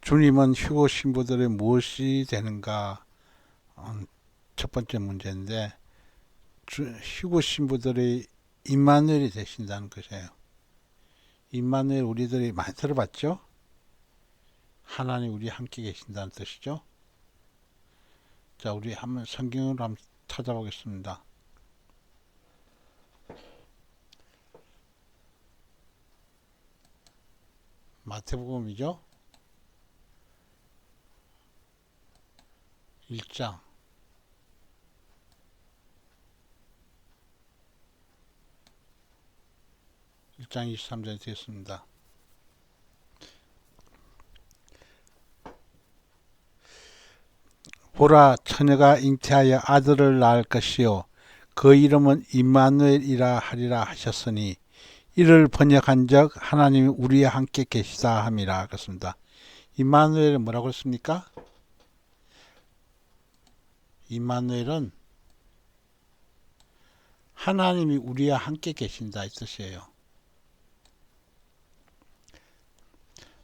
주님은 휴거 신부들의 무엇이 되는가? 첫 번째 문제인데 휴거 신부들의 임마누엘이 되신다는 것이에요. 임마누엘 우리들이 많이 들어봤죠? 하나님 우리 함께 계신다는 뜻이죠. 자, 우리 한번 성경으로 한번 찾아보겠습니다. 마태복음이죠. 1장 23절에 되겠습니다. 보라, 처녀가 잉태하여 아들을 낳을 것이요 그 이름은 임마누엘이라 하리라 하셨으니 이를 번역한적 하나님이 우리와 함께 계시다 함이라. 그렇습니다. 임마누엘은 뭐라고 했습니까? 임마누엘은 하나님이 우리와 함께 계신다 이 뜻이에요.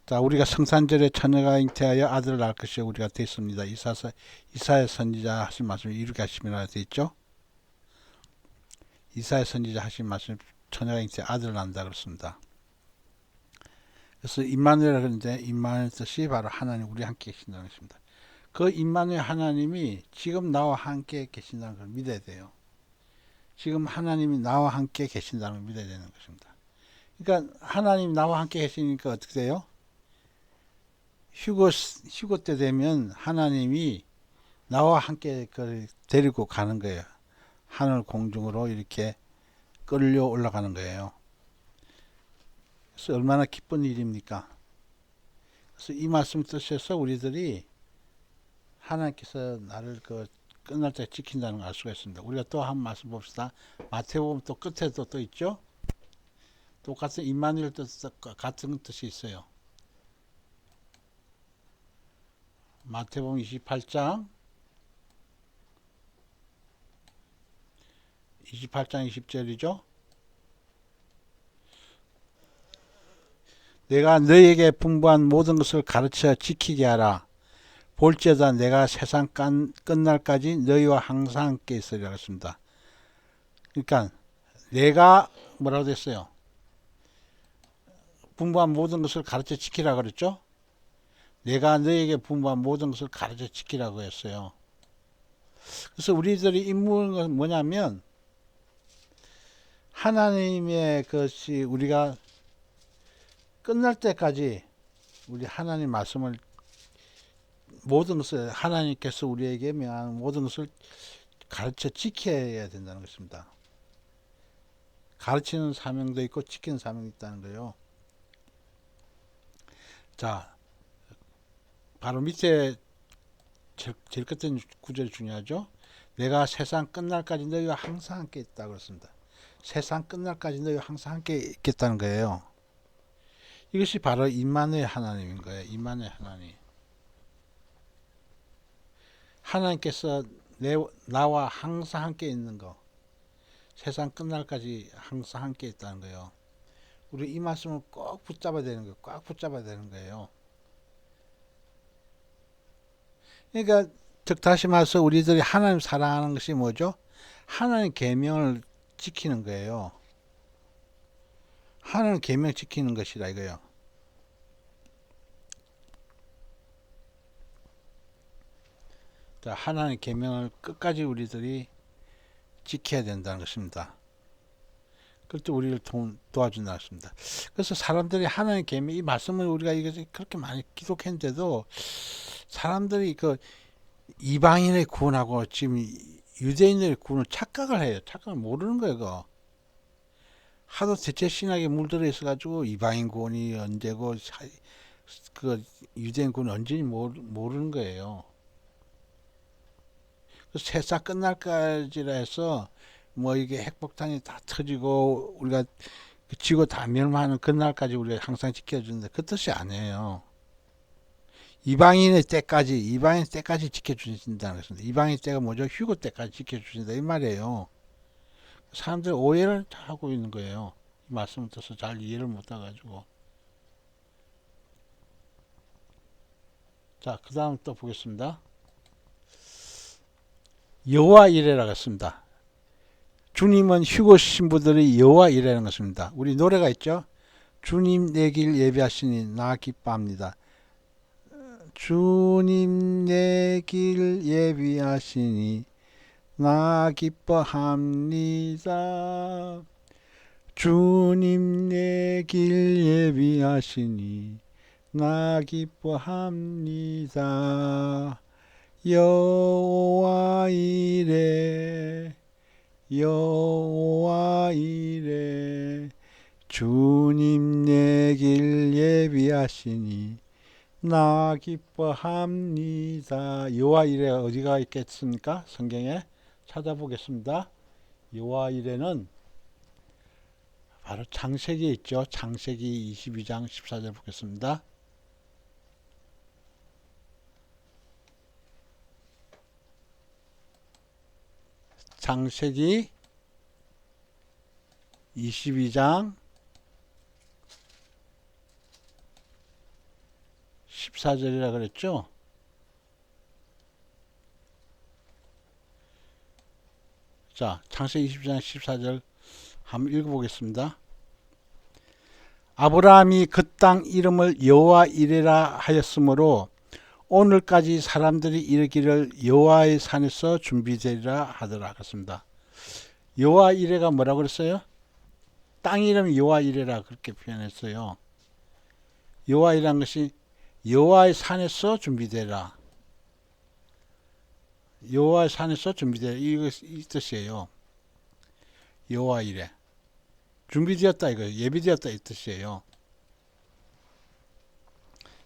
자, 우리가 성산절에 처녀가 잉태하여 아들을 낳을 것이 우리가 됐습니다. 이사야 선지자 하신 말씀을 이루게 하심이라 되어 있죠. 이사야 선지자 하신 말씀 처녀가 잉태 아들을 낳는다 그렇습니다. 그래서 임마누엘이라 그러는데 임마누엘 뜻이 바로 하나님 우리 함께 계신다는 것입니다. 그 임마누엘 하나님이 지금 나와 함께 계신다는 걸 믿어야 돼요. 지금 하나님이 나와 함께 계신다는 걸 믿어야 되는 것입니다. 그러니까 하나님이 나와 함께 계시니까 어떻게 돼요? 휴거 때 되면 하나님이 나와 함께 데리고 가는 거예요. 하늘 공중으로 이렇게 끌려 올라가는 거예요. 그래서 얼마나 기쁜 일입니까? 그래서 이 말씀 뜻에서 우리들이 하나님께서 나를 끝날 때 지킨다는 걸 알 수가 있습니다. 우리가 또 한 말씀 봅시다. 마태복음 또 끝에도 또 있죠? 똑같은 임마누엘 뜻 같은 뜻이 있어요. 마태복음 28장 20절이죠. 내가 너희에게 분부한 모든 것을 가르쳐 지키게 하라. 볼지어다 내가 세상 끝날까지 너희와 항상 함께 있으리라 했습니다. 그러니까 내가 뭐라고 됐어요? 분부한 모든 것을 가르쳐 지키라 그랬죠. 내가 너희에게 분부한 모든 것을 가르쳐 지키라고 했어요. 그래서 우리들이 임무는 뭐냐면 하나님의 것이 우리가 끝날 때까지 우리 하나님 말씀을 모든 것을 하나님께서 우리에게 명한 모든 것을 가르쳐 지켜야 된다는 것입니다. 가르치는 사명도 있고 지키는 사명도 있다는 거예요. 자, 바로 밑에 제일 끝에 구절이 중요하죠. 내가 세상 끝날까지 너희와 항상 함께 있다고 그랬습니다. 세상 끝날까지 너희와 항상 함께 있겠다는 거예요. 이것이 바로 임마누엘 하나님인 거예요. 임마누엘 하나님. 하나님께서 나와 항상 함께 있는 거. 세상 끝날까지 항상 함께 있다는 거예요. 우리 이 말씀을 꼭 붙잡아야 되는 거예요. 꽉 붙잡아야 되는 거예요. 그러니까 즉 다시 말해서 우리들이 하나님 사랑하는 것이 뭐죠? 하나님 계명을 지키는 거예요. 하나님 계명 지키는 것이라 이거예요. 자, 하나님 계명을 끝까지 우리들이 지켜야 된다는 것입니다. 그럴 때 우리를 도와준다는 것입니다. 그래서 사람들이 하나님 계명 이 말씀을 우리가 이게 그렇게 많이 기록했는데도 사람들이 이방인의 구원하고 지금 유대인의 구원을 착각을 해요. 착각을 모르는 거예요. 그거. 하도 대체 신학에 물들어 있어가지고 이방인 구원이 언제고 유대인 구원이 언제인지 모르는 거예요. 세상 끝날까지라 해서 뭐 이게 핵폭탄이 다 터지고 우리가 지구 다 멸망하는 그날까지 우리가 항상 지켜주는데 그 뜻이 아니에요. 이방인의 때까지 지켜주신다는 것입니다. 이방인 때가 뭐죠? 휴거 때까지 지켜주신다 이 말이에요. 사람들이 오해를 하고 있는 거예요. 이 말씀을 뜻을 잘 이해를 못해가지고. 자, 그 다음 또 보겠습니다. 여호와 이레라고 했습니다. 주님은 휴고 신부들의 여호와 이레라는 것입니다. 우리 노래가 있죠. 주님 내 길 예비하시니 나 기뻐합니다. 주님 내 길 예비하시니 나 기뻐합니다. 주님 내 길 예비하시니 나 기뻐합니다. 여호와 이레 여호와 이레 주님 내 길 예비하시니 나 기뻐합니다. 여호와 이레 어디가 있겠습니까? 성경에 찾아보겠습니다. 여호와 이레는 바로 창세기에 있죠. 창세기 22장 14절 보겠습니다. 창세기 22장 14절이라 그랬죠. 자, 창세기 22장 14절 한번 읽어보겠습니다. 아브라함이 그 땅 이름을 여호와 이레라 하였으므로 오늘까지 사람들이 이르기를 여호와의 산에서 준비되리라 하더라. 그렇습니다. 여호와 이레가 뭐라고 그랬어요? 땅 이름 여호와 이레라 그렇게 표현했어요. 여호와 이라는 것이 여호와의 산에서 준비되라. 여호와의 산에서 준비되라. 이 뜻이에요. 여호와 이레. 준비되었다 이거 예비되었다 이 뜻이에요.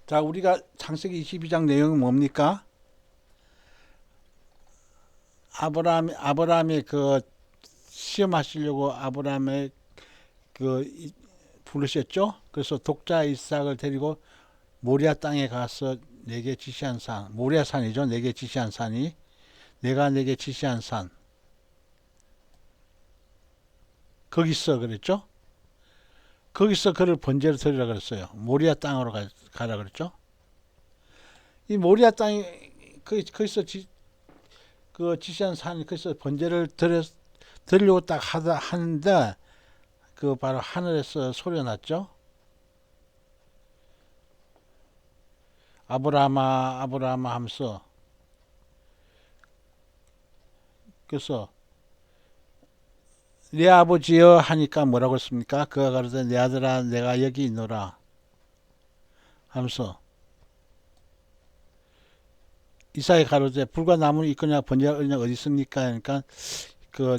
자, 우리가 창세기 22장 내용은 뭡니까? 아브라함이 그 시험하시려고 아브라함의 부르셨죠? 그래서 독자 이삭을 데리고 모리아 땅에 가서 내게 지시한 산, 모리아 산이죠. 내게 지시한 산이 내가 내게 지시한 산. 거기서 그랬죠? 거기서 그를 번제로 드리라 그랬어요. 모리아 땅으로 가라 그랬죠? 이 모리아 땅이 거기서 지시한 산 거기서 번제를 드리려고 딱 하는데 그 바로 하늘에서 소리가 났죠. 아브라함아 아브라함아 하면서 그래서 내 아버지여 하니까 뭐라고 했습니까? 그가 가로되 내 아들아 내가 여기 있노라 하면서 이삭이 가로되 불과 나무는 있거냐 번제할 어리냐 어디 있습니까? 그러니까 그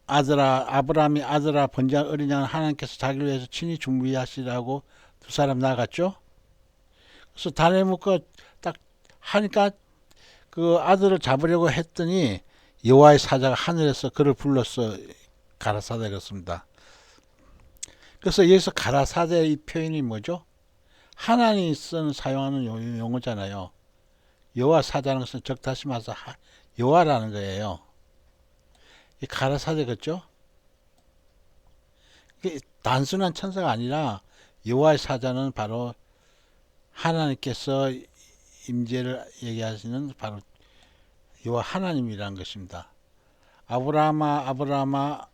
아들아 아브라함이 아들아 번제할 어리냐는 하나님께서 자기를 위해서 친히 준비하시라고 두 사람 나갔죠. 그래서 단에 묶어 딱 하니까 그 아들을 잡으려고 했더니 여호와의 사자가 하늘에서 그를 불러서 가라사대 그렇습니다. 그래서 여기서 가라사대 이 표현이 뭐죠? 하나님이 사용하는 용어잖아요. 여호와 사자는 것은 적다시마서 여호와라는 거예요. 이 가라사대 그렇죠? 이게 단순한 천사가 아니라 여호와의 사자는 바로 하나님께서 임재를 얘기하시는 바로 여호와 하나님이라는 것입니다. 아브라함아 아브라함아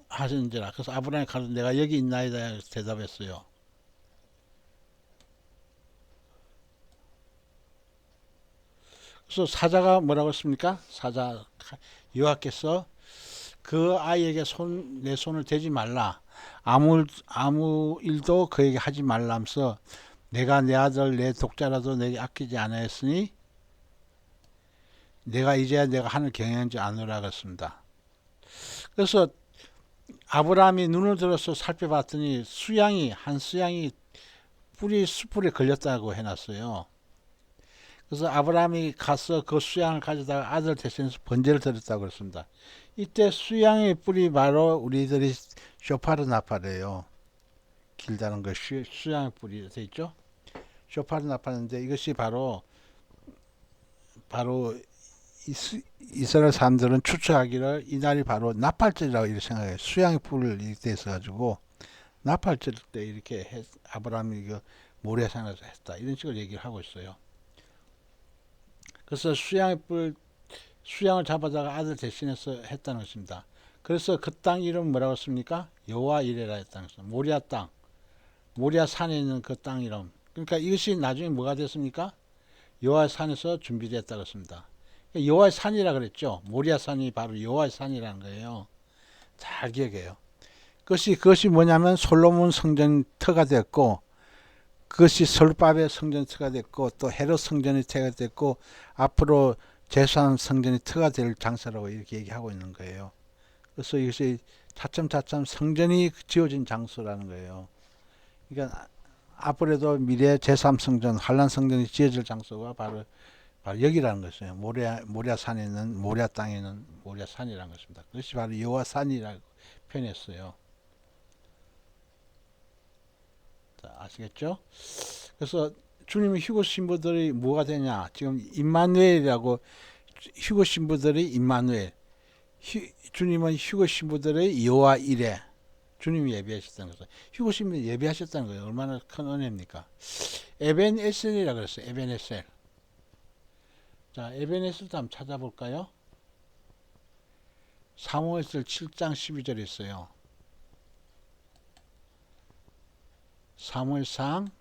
하신지라. 그래서 아브라함이 가로되 내가 여기 있나이다 대답했어요. 그래서 사자가 뭐라고 했습니까? 사자 여호와께서 그 아이에게 내 손을 대지 말라. 아무 일도 그에게 하지 말라면서 내가 내 아들 내 독자라도 내게 아끼지 않았으니 내가 이제야 내가 하늘 경영하지 않으라 그랬습니다. 그래서 아브라함이 눈을 들어서 살펴봤더니 한 수양이 숯불에 걸렸다고 해놨어요. 그래서 아브라함이 가서 그 수양을 가져다가 아들 대신해서 번제를 드렸다고 그랬습니다. 이때 수양의 뿔이 바로 우리들이 쇼파르 나팔이에요. 길다는 거 수양의 뿔이 돼 있죠. 쇼파르 나팔인데 이것이 바로 이스라엘 사람들은 추측하기를 이날이 바로 나팔절이라고 이렇게 생각해요. 수양의 뿔을 이렇게 있어가지고 나팔절 때 이렇게 아브라함이 모래산에서 했다 이런 식으로 얘기를 하고 있어요. 그래서 수양을 잡아다가 아들 대신해서 했다는 것입니다. 그래서 그 땅 이름 뭐라고 했습니까? 여호와 이레라 했다는 것입니다. 모리아 땅, 모리아 산에 있는 그 땅 이름. 그러니까 이것이 나중에 뭐가 됐습니까? 여호와 산에서 준비됐다고 했습니다. 여호와의 산이라 그랬죠. 모리아 산이 바로 여호와의 산이라는 거예요. 잘 기억해요. 그것이 뭐냐면 솔로몬 성전터가 됐고, 그것이 솔바벨 성전터가 됐고, 또 헤롯 성전이 터가 됐고, 앞으로 제사장 성전이 터가 될 장소라고 이렇게 얘기하고 있는 거예요. 그래서 이것이 차츰차츰 성전이 지어진 장소라는 거예요. 그러니까 앞으로도 미래 제3성전, 환란 성전이 지어질 장소가 바로 여기라는 것이에요. 모리아 산에 있는 모리아 땅에 있는 모리아 산이라는 것입니다. 그것이 바로 여호와 산이라고 표현했어요. 자, 아시겠죠? 그래서 주님의 휴거 신부들이 뭐가 되냐? 지금 임마누엘이라고, 휴거 신부들이 임마누엘. 주님은 휴거 신부들의 여호와 이레. 주님이 예배하셨다는 것은 휴거 신부들이 예배하셨다는 거예요. 얼마나 큰 은혜입니까? 에벤에셀이라고 그랬어요. 에벤에셀. 자, 에벤에셀도 한번 찾아볼까요? 사무엘서 7장 12절에 있어요. 사무엘상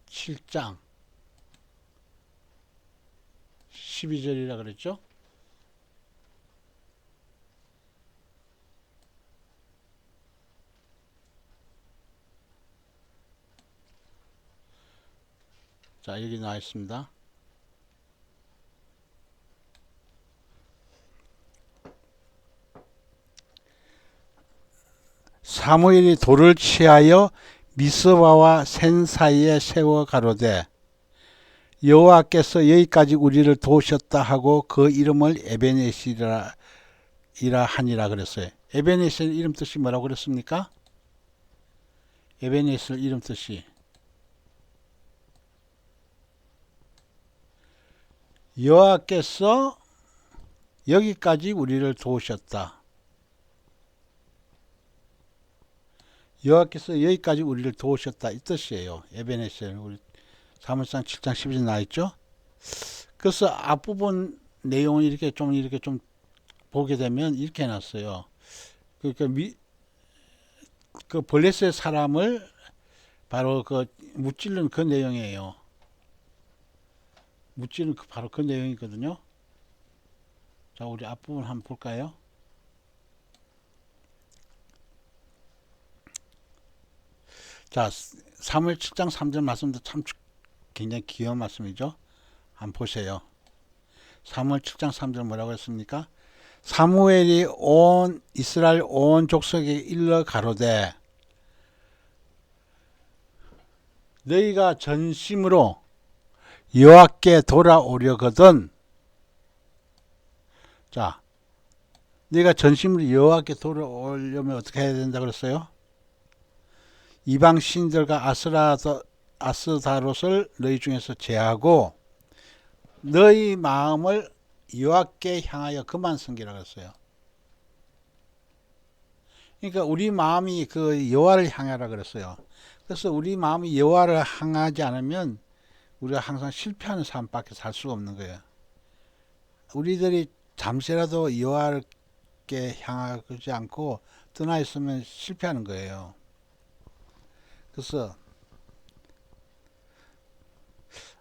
7장 12절이라 그랬죠? 자, 여기 나와 있습니다. 사무엘이 돌을 취하여 미스바와 센 사이에 세워 가로되 여호와께서 여기까지 우리를 도우셨다 하고 그 이름을 에베네셀이라 하니라 그랬어요. 에베네셀 이름 뜻이 뭐라고 그랬습니까? 에베네셀 이름 뜻이 여호와께서 여기까지 우리를 도우셨다. 여호와께서 여기까지 우리를 도우셨다 이 뜻이에요. 에베네셀. 우리 사무엘상 7장 12절 나와있죠. 그래서 앞부분 내용을 이렇게 좀 보게 되면 이렇게 해놨어요. 그 블레셋 사람을 바로 그 무찌른 그 내용이에요. 무찌른 바로 그 내용이거든요. 자, 우리 앞부분 한번 볼까요? 자, 사무엘 7장 3절 말씀도 참 굉장히 귀여운 말씀이죠. 한번 보세요. 사무엘 7장 3절 뭐라고 했습니까? 사무엘이 온 이스라엘 온 족속에 일러 가로되 너희가 전심으로 여호와께 돌아오려거든. 자, 너희가 전심으로 여호와께 돌아오려면 어떻게 해야 된다 그랬어요? 이방 신들과 아스다롯을 너희 중에서 제하고 너희 마음을 여호와께 향하여 그만 섬기라 그랬어요. 그러니까 우리 마음이 그 여호와를 향하라 그랬어요. 그래서 우리 마음이 여호와를 향하지 않으면 우리가 항상 실패하는 삶밖에 살 수가 없는 거예요. 우리들이 잠시라도 여호와께 향하지 않고 떠나 있으면 실패하는 거예요. 그래서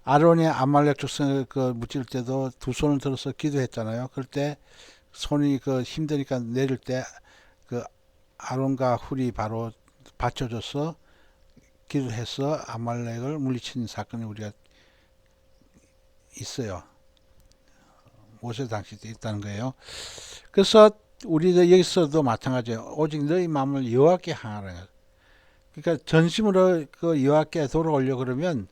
아론이 아말렉 족속을 무찔 때도 두 손을 들어서 기도했잖아요. 그럴 때 손이 힘드니까 내릴 때 그 아론과 훌이 바로 받쳐줘서 기도해서 아말렉을 물리친 사건이 우리가 있어요. 모세 당시 때 있다는 거예요. 그래서 우리도 여기서도 마찬가지예요. 오직 너희 마음을 여호와께 향하라. 그러니까 전심으로 그 여호와께 돌아오려 그러면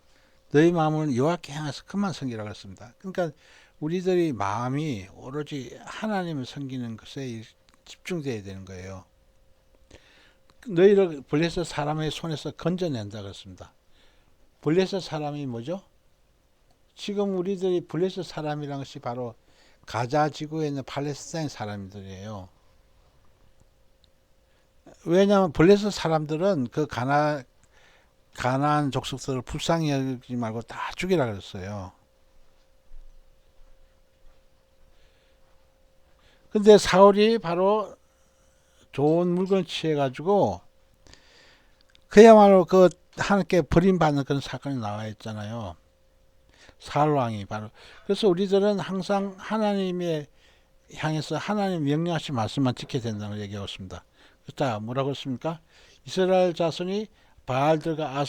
너희 마음은 여호와께 향해서 그만 섬기라고 했습니다. 그러니까 우리들이 마음이 오로지 하나님을 섬기는 것에 집중되어야 되는 거예요. 너희를 블레셋 사람의 손에서 건져낸다 그랬습니다. 블레셋 사람이 뭐죠? 지금 우리들이 블레셋 사람이라는 것이 바로 가자 지구에 있는 팔레스타인 사람들이에요. 왜냐하면 블레셋 사람들은 그 가나안 족속들을 불쌍히 여기지 말고 다 죽이라 그랬어요. 근데 사울이 바로 좋은 물건을 취해가지고 그야말로 그 하나님께 버림받는 그런 사건이 나와 있잖아요. 사울 왕이 바로. 그래서 우리들은 항상 하나님의 향해서 하나님 명령하신 말씀만 지켜야 된다는 얘기하고 있습니다. 자, 뭐라고 했습니까? 이스라엘 자손이 바알들과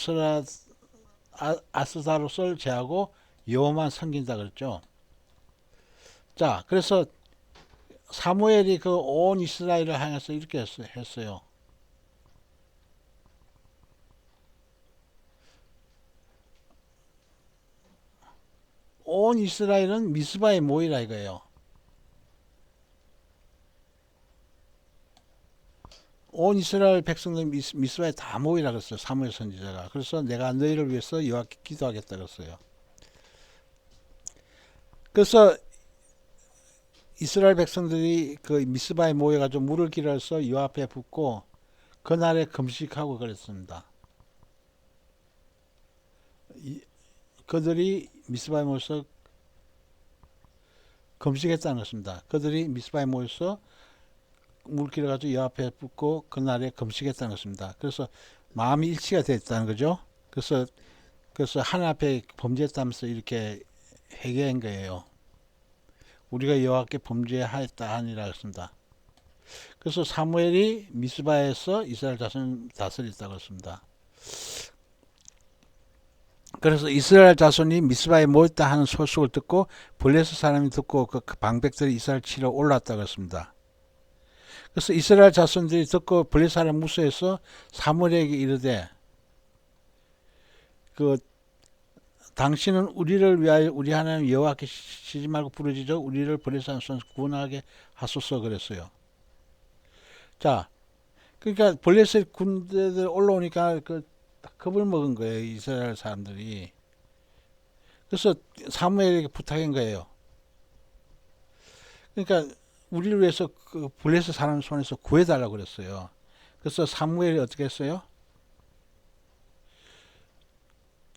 아스다롯을 제하고 여호와만 섬긴다 그랬죠. 자, 그래서 사무엘이 그 온 이스라엘을 향해서 이렇게 했어요. 온 이스라엘은 미스바에 모이라 이거예요. 온 이스라엘 백성들 미스바에 다 모이라 그랬어요. 사무엘 선지자가. 그래서 내가 너희를 위해서 여호와께 기도하겠다 그랬어요. 그래서 이스라엘 백성들이 그 미스바에 모여가지고 물을 길어서 여호와 앞에 붓고 그날에 금식하고 그랬습니다. 그들이 미스바에 모여서 금식했다는 것입니다. 그들이 미스바에 모여서 물 길어가지고 여호와 앞에 붓고 그날에 금식했다는 것입니다. 그래서 마음이 일치가 됐다는 거죠. 그래서 하나님 앞에 범죄했다면서 이렇게 회개한 거예요. 우리가 여호와께 범죄하였다 하니라 했습니다. 그래서 사무엘이 미스바에서 이스라엘 자손을 다스렸다고 했습니다. 그래서 이스라엘 자손이 미스바에 모였다 하는 소식을 듣고 블레셋 사람이 듣고 그 방백들이 이스라엘 치러 올랐다고 했습니다. 그래서 이스라엘 자손들이 듣고 블레셋 사람 무수해서 사무엘에게 이르되 그 당신은 우리를 위하여 우리 하나님 여호와께 쉬지 말고 부르짖어 우리를 블레셋 손에서 구원하게 하소서 그랬어요. 자, 그러니까 블레셋 군대들 올라오니까 그 겁을 먹은 거예요, 이스라엘 사람들이. 그래서 사무엘에게 부탁한 거예요. 그러니까 우리를 위해서 그 블레셋 사람 손에서 구해달라고 그랬어요. 그래서 사무엘이 어떻게 했어요?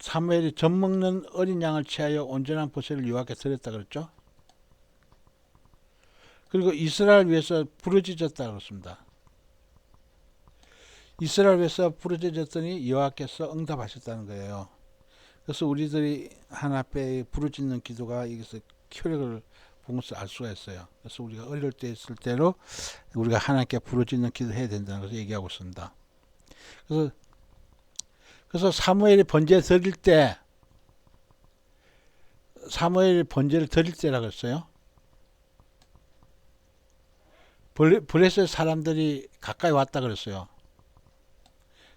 사무엘이 젖 먹는 어린 양을 취하여 온전한 보세를 여호와께 드렸다 그랬죠. 그리고 이스라엘 위해서 부르짖었다 그랬습니다. 이스라엘 위해서 부르짖었더니 여호와께서 응답하셨다는 거예요. 그래서 우리들이 하나님 앞에 부르짖는 기도가 여기서 효력을 본 것을 알 수가 있어요. 그래서 우리가 어릴 때 있을 때로 우리가 하나님께 부르짖는 기도해야 된다는 것을 얘기하고 있습니다. 그래서 사무엘이 번제 드릴 때 사무엘이 번제를 드릴 때라고 했어요. 블레셋 사람들이 가까이 왔다 그랬어요.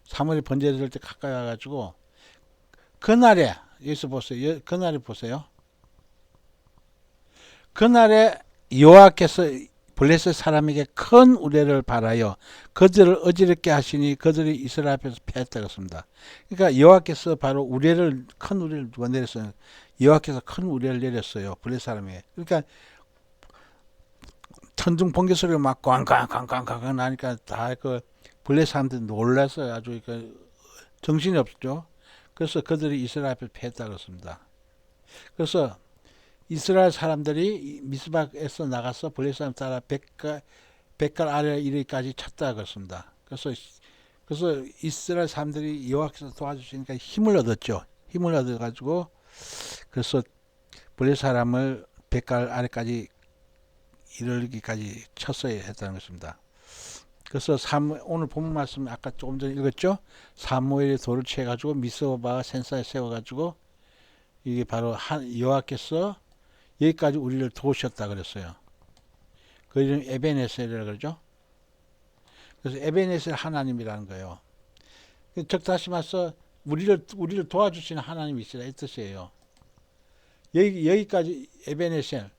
사무엘이 번제를 드릴 때 가까이 와가지고 그날에 여기서 보세요. 그날에 보세요. 그날에 여호와께서 블레셋 사람에게 큰 우레를 바라여 그들을 어지럽게 하시니 그들이 이스라엘 앞에서 패했다고 했습니다. 그러니까 여호와께서 바로 큰 우레를 누가 내렸어요? 여호와께서 큰 우레를 내렸어요. 블레셋 사람에게. 그러니까 천둥 번개 소리가 막 꽝꽝꽝꽝꽝 나니까 다 그 블레셋 사람들이 놀라서 아주 그 정신이 없죠. 그래서 그들이 이스라엘 앞에서 패했다고 했습니다. 그래서 이스라엘 사람들이 미스박에서 나가서 블레셋 사람 따라 백갈 아래 이르기까지 쳤다 그랬습니다. 그래서 이스라엘 사람들이 여호와께서 도와주시니까 힘을 얻었죠. 힘을 얻어가지고 그래서 블레셋 사람을 백갈 아래까지 이르기까지 쳤어야 했다는 것입니다. 그래서 오늘 본문 말씀 아까 조금 전에 읽었죠. 사무엘이 돌을 취해가지고 미스바와 센사에 세워가지고 이게 바로 여호와께서 여기까지 우리를 도우셨다 그랬어요. 그 이름 에베네셀이라고 그러죠. 그래서 에베네셀 하나님이라는 거예요. 즉 다시 말해서 우리를 도와주시는 하나님이 있으라 이 뜻이에요. 여기까지 에베네셀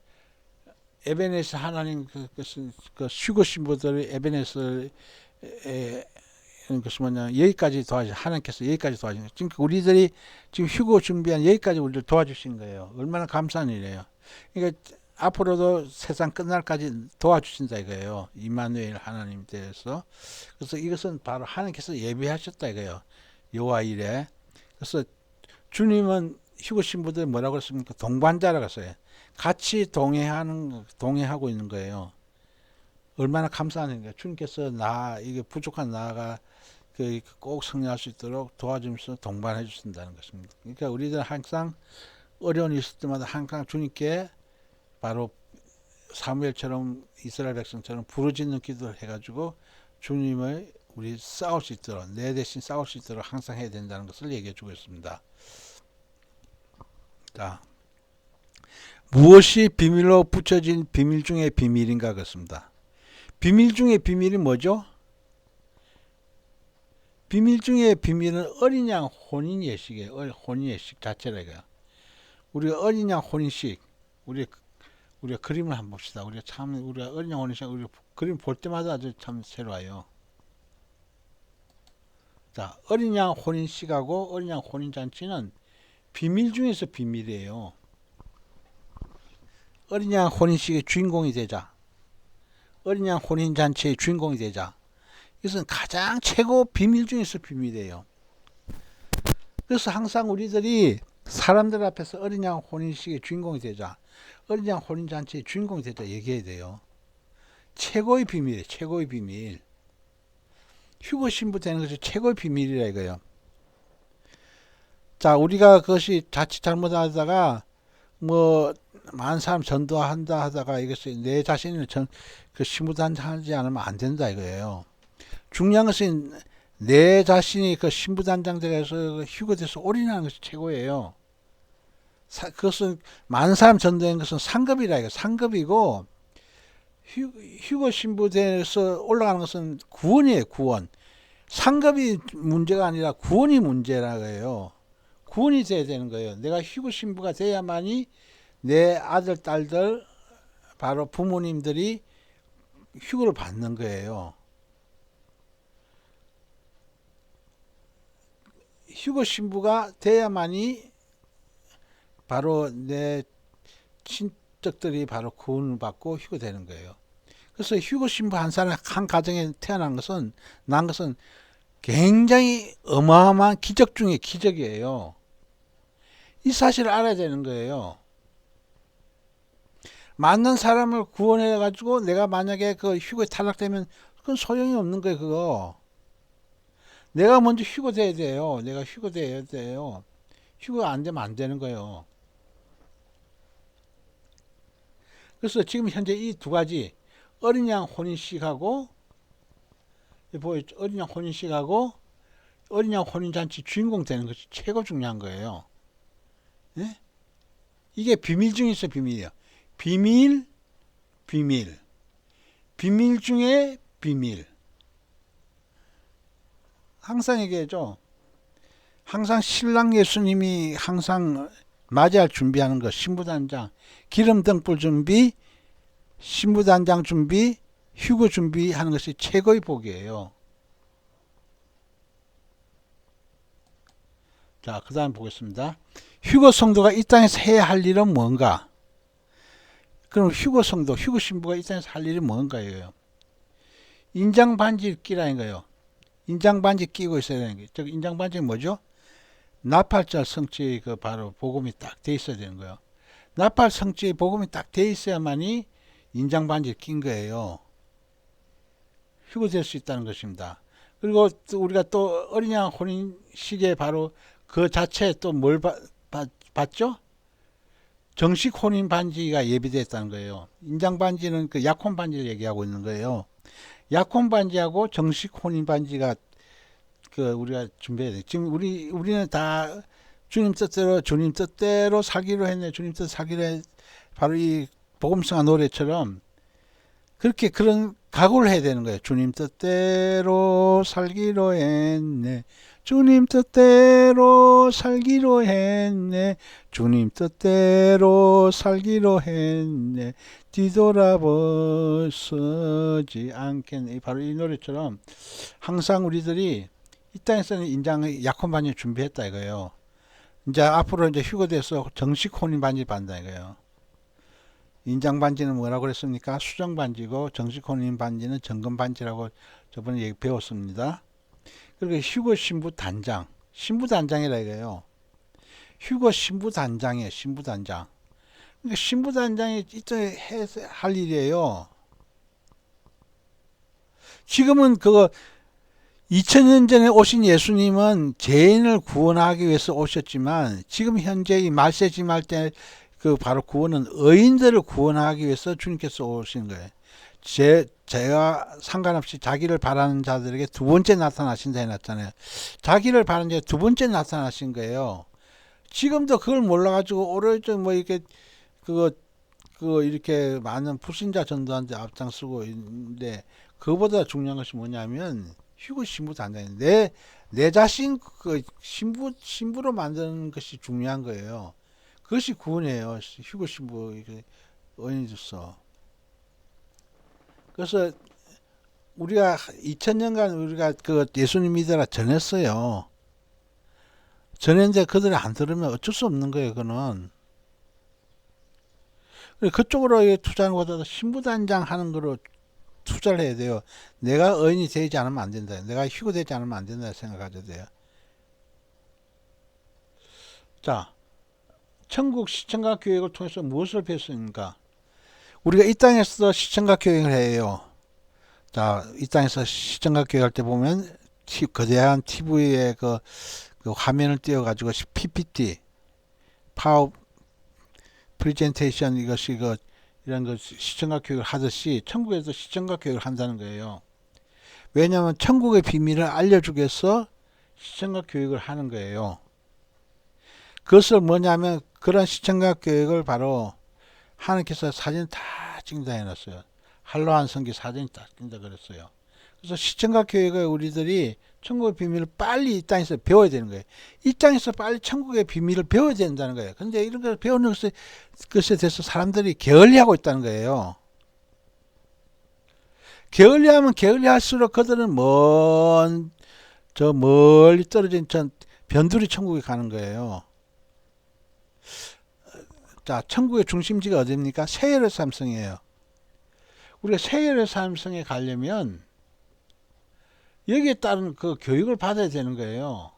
하나님 그 쉬고 신부들의 에베네셀 것이 뭐냐 여기까지 하나님께서 여기까지 도와주신 지금 우리들이 지금 휴고 준비한 여기까지 우리를 도와주신 거예요. 얼마나 감사한 일이에요. 그러니까 앞으로도 세상 끝날까지 도와주신다 이거예요. 임마누엘 하나님 대해서. 그래서 이것은 바로 하나님께서 예비하셨다 이거예요. 여호와 일에. 그래서 주님은 휴거 신부들 뭐라고 했습니까? 동반자라고 했어요. 같이 동행하고 있는 거예요. 얼마나 감사하는가. 주님께서 이게 부족한 나가 꼭 승리할 수 있도록 도와주면서 동반해 주신다는 것입니다. 그러니까 우리들 항상 어려움이 있을 때마다 항상 주님께 바로 사무엘처럼 이스라엘 백성처럼 부르짖는 기도를 해가지고 주님을 우리 싸울 수 있도록 내 대신 싸울 수 있도록 항상 해야 된다는 것을 얘기해 주고 있습니다. 자, 무엇이 비밀로 붙여진 비밀 중의 비밀인가 그렇습니다. 비밀 중의 비밀이 뭐죠? 비밀 중의 비밀은 어린 양 혼인 예식이에요. 혼인 예식 자체라 이거야. 우리가 어린 양 혼인식 우리가 그림을 한번 봅시다. 우리가 어린 양 혼인식 우리 그림 볼 때마다 아주 참 새로워요. 자, 어린 양 혼인식하고 어린 양 혼인 잔치는 비밀 중에서 비밀이에요. 어린 양 혼인식의 주인공이 되자. 어린 양 혼인 잔치의 주인공이 되자. 이것은 가장 최고 비밀 중에서 비밀이에요. 그래서 항상 우리들이 사람들 앞에서 어린 양 혼인식의 주인공이 되자. 어린 양 혼인 잔치의 주인공이 되자 얘기해야 돼요. 최고의 비밀이에요. 최고의 비밀. 휴거 신부 되는 것이 최고의 비밀이라 이거예요. 자, 우리가 그것이 자칫 잘못하다가 많은 사람 전도한다 하다가 이것이 내 자신을 그 신부단장하지 않으면 안 된다 이거예요. 중요한 것은 내 자신이 그 신부단장돼서 휴거돼서 올인하는 것이 최고예요. 그것은 많은 사람 전도하는 것은 상급이라 이거 상급이고 휴거 신부돼서 올라가는 것은 구원이에요. 구원. 상급이 문제가 아니라 구원이 문제라고 해요. 구원이 돼야 되는 거예요. 내가 휴거 신부가 돼야만이 내 아들, 딸들, 바로 부모님들이 휴거를 받는 거예요. 휴거 신부가 돼야만이 바로 내 친척들이 바로 구원을 받고 휴거되는 거예요. 그래서 휴거 신부 한 사람, 한 가정에 태어난 것은, 난 것은 굉장히 어마어마한 기적 중의 기적이에요. 이 사실을 알아야 되는 거예요. 맞는 사람을 구원해 가지고 내가 만약에 그 휴거에 탈락되면 그건 소용이 없는 거예요. 그거 내가 먼저 휴거돼야 돼요. 내가 휴거돼야 돼요. 휴거가 안 되면 안 되는 거예요. 그래서 지금 현재 이 두 가지 어린 양 혼인식하고 어린 양 혼인식하고 어린 양 혼인잔치 주인공 되는 것이 최고 중요한 거예요. 네? 이게 비밀 중에서 비밀이에요. 비밀 중에 비밀. 항상 얘기하죠. 항상 신랑 예수님이 항상 맞이할 준비하는 것, 신부단장, 기름 등불 준비, 신부단장 준비, 휴거 준비하는 것이 최고의 복이에요. 자, 그 다음 보겠습니다. 휴거 성도가 이 땅에서 해야 할 일은 뭔가? 그럼 휴거 성도, 휴거 신부가 이 땅에서 할 일이 뭔가예요? 인장 반지를 끼라는 거예요. 인장 반지 끼고 있어야 되는 거예요. 즉 인장 반지는 뭐죠? 나팔절 성취의 그 바로 복음이 딱 돼 있어야 되는 거예요. 나팔 성취의 복음이 딱 돼 있어야만이 인장 반지를 낀 거예요. 휴거될 수 있다는 것입니다. 그리고 또 우리가 또 어린 양 혼인식에 바로 그 자체에 또 뭘 봤죠? 정식 혼인 반지가 예비됐다는 거예요. 인장 반지는 그 약혼 반지를 얘기하고 있는 거예요. 약혼 반지하고 정식 혼인 반지가 그 우리가 준비해야 돼. 지금 우리는 다 주님 뜻대로 살기로 했네. 주님 뜻 살기로 해. 바로 이 복음성화 노래처럼 그렇게 그런 각오를 해야 되는 거예요. 주님 뜻대로 살기로 했네. 주님 뜻대로 살기로 했네. 주님 뜻대로 살기로 했네. 뒤돌아보지 않겠네. 바로 이 노래처럼 항상 우리들이 이 땅에서는 인장 약혼 반지 준비했다 이거예요. 이제 앞으로 이제 휴거돼서 정식 혼인 반지 받는다 이거예요. 인장 반지는 뭐라고 그랬습니까? 수정 반지고 정식 혼인 반지는 정금 반지라고 저번에 배웠습니다. 그리고 휴거 신부 단장, 신부 단장이라 이거예요. 휴거 신부 단장이에요. 신부 단장. 그러니까 신부 단장이 이때 할 일이에요. 지금은 그거 2000년 전에 오신 예수님은 죄인을 구원하기 위해서 오셨지만 지금 현재 이 말세지말 때 그 바로 구원은 의인들을 구원하기 위해서 주님께서 오신 거예요. 죄와 상관없이 자기를 바라는 자들에게 두 번째 나타나신다 해놨잖아요. 자기를 바라는 자 두 번째 나타나신 거예요. 지금도 그걸 몰라가지고 오래전 뭐 이렇게 그거 이렇게 많은 불신자 전도한테 앞장서고 있는데, 그거보다 중요한 것이 뭐냐면 휴거 신부 단장인데 내 자신 그 신부로 만드는 것이 중요한 거예요. 그것이 구원이에요. 휴거 신부 의인으로서. 그래서 우리가 2000년간 우리가 그 예수님 믿으라 전했어요. 전했는데 그들이 안 들으면 어쩔 수 없는 거예요. 그거는. 그쪽으로 투자하는 것보다 신부단장 하는 거로 투자를 해야 돼요. 내가 의인이 되지 않으면 안 된다. 내가 휴거되지 않으면 안 된다 생각하셔야 돼요. 자, 천국 시청각 교육을 통해서 무엇을 배웠습니까? 우리가 이 땅에서 시청각 교육을 해요. 자, 이 땅에서 시청각 교육할 때 보면 거대한 TV에 그 화면을 띄워가지고 PPT, 파워 프레젠테이션 이것이 이런 거 시청각 교육을 하듯이 천국에서 시청각 교육을 한다는 거예요. 왜냐하면 천국의 비밀을 알려주기 위해서 시청각 교육을 하는 거예요. 그것을 뭐냐면 그런 시청각 교육을 바로 하나님께서 사진 다 찍는다 해놨어요. 한로한 성기 사진이 다 찍는다 그랬어요. 그래서 시청각 교육을 우리들이 천국의 비밀을 빨리 이 땅에서 배워야 되는 거예요. 이 땅에서 빨리 천국의 비밀을 배워야 된다는 거예요. 근데 이런 걸 배우는 것에 대해서 사람들이 게을리하고 있다는 거예요. 게을리하면 게을리할수록 그들은 멀리 떨어진 변두리 천국에 가는 거예요. 자, 천국의 중심지가 어디입니까? 세예루살렘성이에요. 우리가 세예루살렘성에 가려면 여기에 따른 그 교육을 받아야 되는 거예요.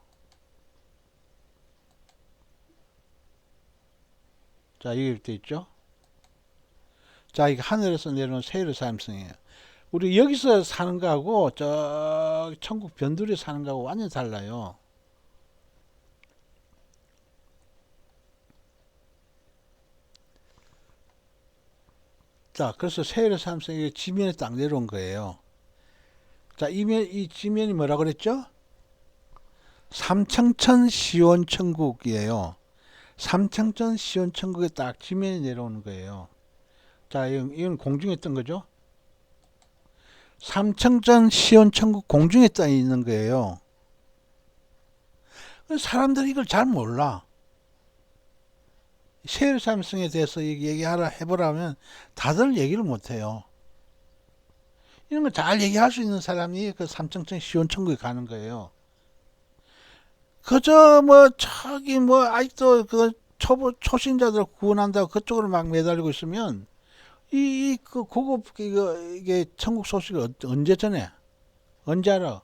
자, 여기 돼 있죠? 자, 이게 하늘에서 내려온 세예루살렘성이에요. 우리 여기서 사는 거하고 저 천국 변두리에 사는 거하고 완전 달라요. 자, 그래서 세예루살렘성이 지면에 딱 내려온 거예요. 자, 이 지면이 뭐라 그랬죠? 삼청천 시온천국이에요. 삼청천 시온천국에 딱 지면이 내려오는 거예요. 자, 이건 공중에 뜬 거죠. 삼청천 시온천국 공중에 떠 있는 거예요. 사람들이 이걸 잘 몰라. 세예루살렘성에 대해서 해보라면 다들 얘기를 못해요. 이런 거 잘 얘기할 수 있는 사람이 그 삼청천 시온천국에 가는 거예요. 그저 아직도 그 초신자들 구원한다고 그쪽으로 막 매달리고 있으면 그 고급 이게 천국 소식을 언제 전해? 언제 알아?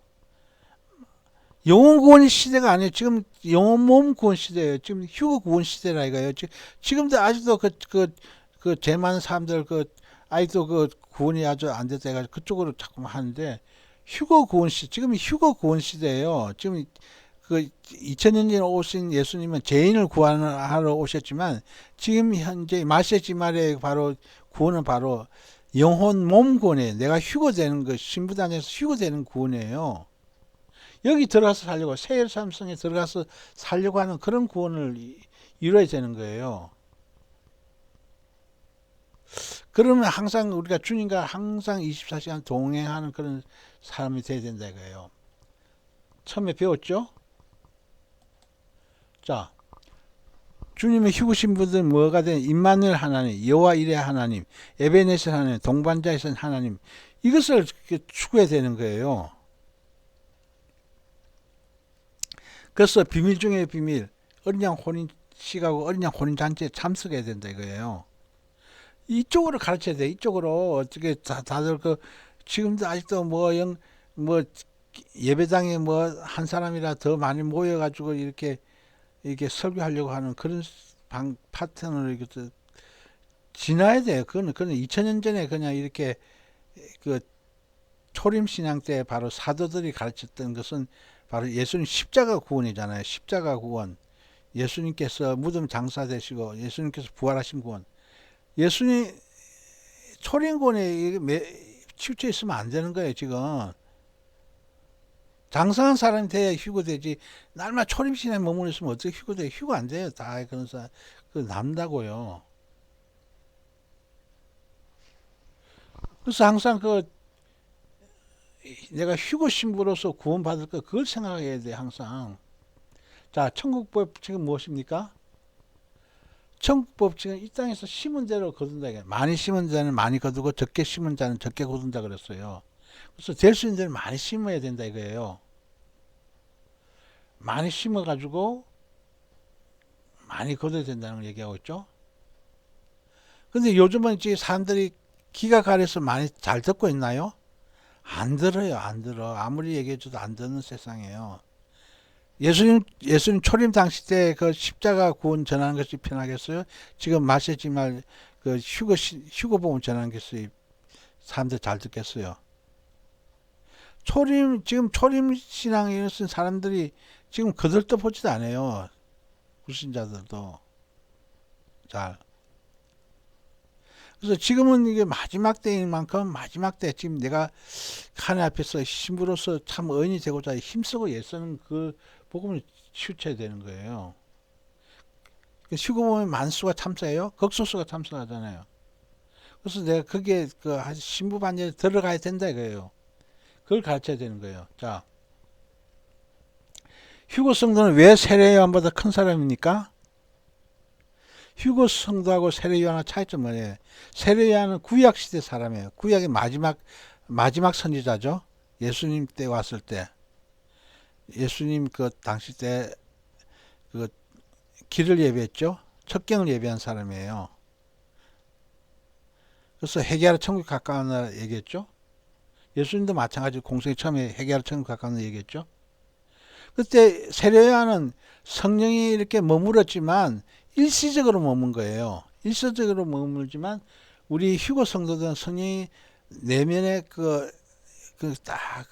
영혼 구원 시대가 아니에요. 지금 영혼 몸 구원 시대예요. 지금 휴거 구원 시대라 이거예요. 지금도 아직도 죄 많은 사람들 아직도 구원이 아주 안 됐다 해가지고 그쪽으로 자꾸만 하는데, 휴거 구원 지금이 휴거 구원 시대예요. 지금 2000년 전에 오신 예수님은 죄인을 구원하러 오셨지만 지금 현재 말세지말에 바로 구원은 바로 영혼 몸 구원이에요. 내가 휴거되는 것, 신부단에서 휴거되는 구원이에요. 여기 들어가서 살려고, 세예루살렘성에 들어가서 살려고 하는 그런 구원을 이뤄야 되는 거예요. 그러면 항상 우리가 주님과 항상 24시간 동행하는 그런 사람이 돼야 된다 이거예요. 처음에 배웠죠? 자, 주님의 휴구신 분들 뭐가 된 임마누엘 하나님, 여호와 이레 하나님, 에베네셀 하나님, 동반자이신 하나님, 이것을 추구해야 되는 거예요. 그래서 비밀 중에 비밀, 어린 양 혼인식하고 어린 양 혼인잔치에 참석해야 된다 이거예요. 이쪽으로 가르쳐야 돼. 이쪽으로 어떻게 다들 그 지금도 아직도 뭐 예배당에 뭐 한 사람이라 더 많이 모여가지고 이렇게 설교하려고 하는 그런 파트너를 이렇게 지나야 돼요. 그거는 2000년 전에 그냥 이렇게 그 초림 신앙 때 바로 사도들이 가르쳤던 것은 바로 예수님 십자가 구원이잖아요. 십자가 구원. 예수님께서 무덤 장사되시고 예수님께서 부활하신 구원. 예수님 초림 구원에 치우쳐 있으면 안 되는 거예요, 지금. 장사한 사람이 돼야 휴거되지. 날마다 초림 신앙에 머물러 있으면 어떻게 휴거돼요? 휴거 안 돼요. 다 그런 사람 그 남다고요. 그래서 항상 내가 휴거 신부로서 구원받을 거 그걸 생각해야 돼 항상. 자, 천국 법칙은 무엇입니까? 천국 법칙은 이 땅에서 심은 대로 거둔다. 많이 심은 자는 많이 거두고 적게 심은 자는 적게 거둔다 그랬어요. 그래서 될 수 있는 대로 많이 심어야 된다 이거예요. 많이 심어가지고 많이 거둬야 된다는 걸 얘기하고 있죠. 근데 요즘은 이제 사람들이 귀가 가려서 많이 잘 듣고 있나요? 안 들어요, 안 들어. 아무리 얘기해줘도 안 듣는 세상이에요. 예수님 초림 당시 때 그 십자가 구원 전하는 것이 편하겠어요? 지금 마시지 말 그 휴거복음 전하는 것이 사람들 잘 듣겠어요? 지금 초림 신앙에 쓴 사람들이 지금 거들떠보지도 않아요. 불신자들도 잘. 그래서 지금은 이게 마지막 때인 만큼 마지막 때 지금 내가 하나님 앞에서 신부로서 참 의인이 되고자 힘쓰고 애쓰는 그 복음을 치우쳐야 되는 거예요. 시고 보면 만수가 참사예요. 극소수가 참사하잖아요. 그래서 내가 그게 그 신부 반열에 들어가야 된다 이거예요. 그걸 가르쳐야 되는 거예요. 자, 휴거 성도는 왜 세례 요한보다 큰 사람입니까? 휴거 성도하고 세례 요한의 차이점 뭐예요? 세례 요한은 구약 시대 사람이에요. 구약의 마지막 선지자죠. 예수님 때 왔을 때 예수님 그 당시 때 그 길을 예배했죠. 첩경을 예배한 사람이에요. 그래서 회개하러 천국 가까운 나라 얘기했죠. 예수님도 마찬가지로 공생이 처음에 회개하러 천국 가까운 나라 얘기했죠. 그때 세례 요한은 성령이 이렇게 머물었지만 일시적으로 머문 거예요. 일시적으로 머물지만 우리 휴거 성도들은 성령이 내면에 딱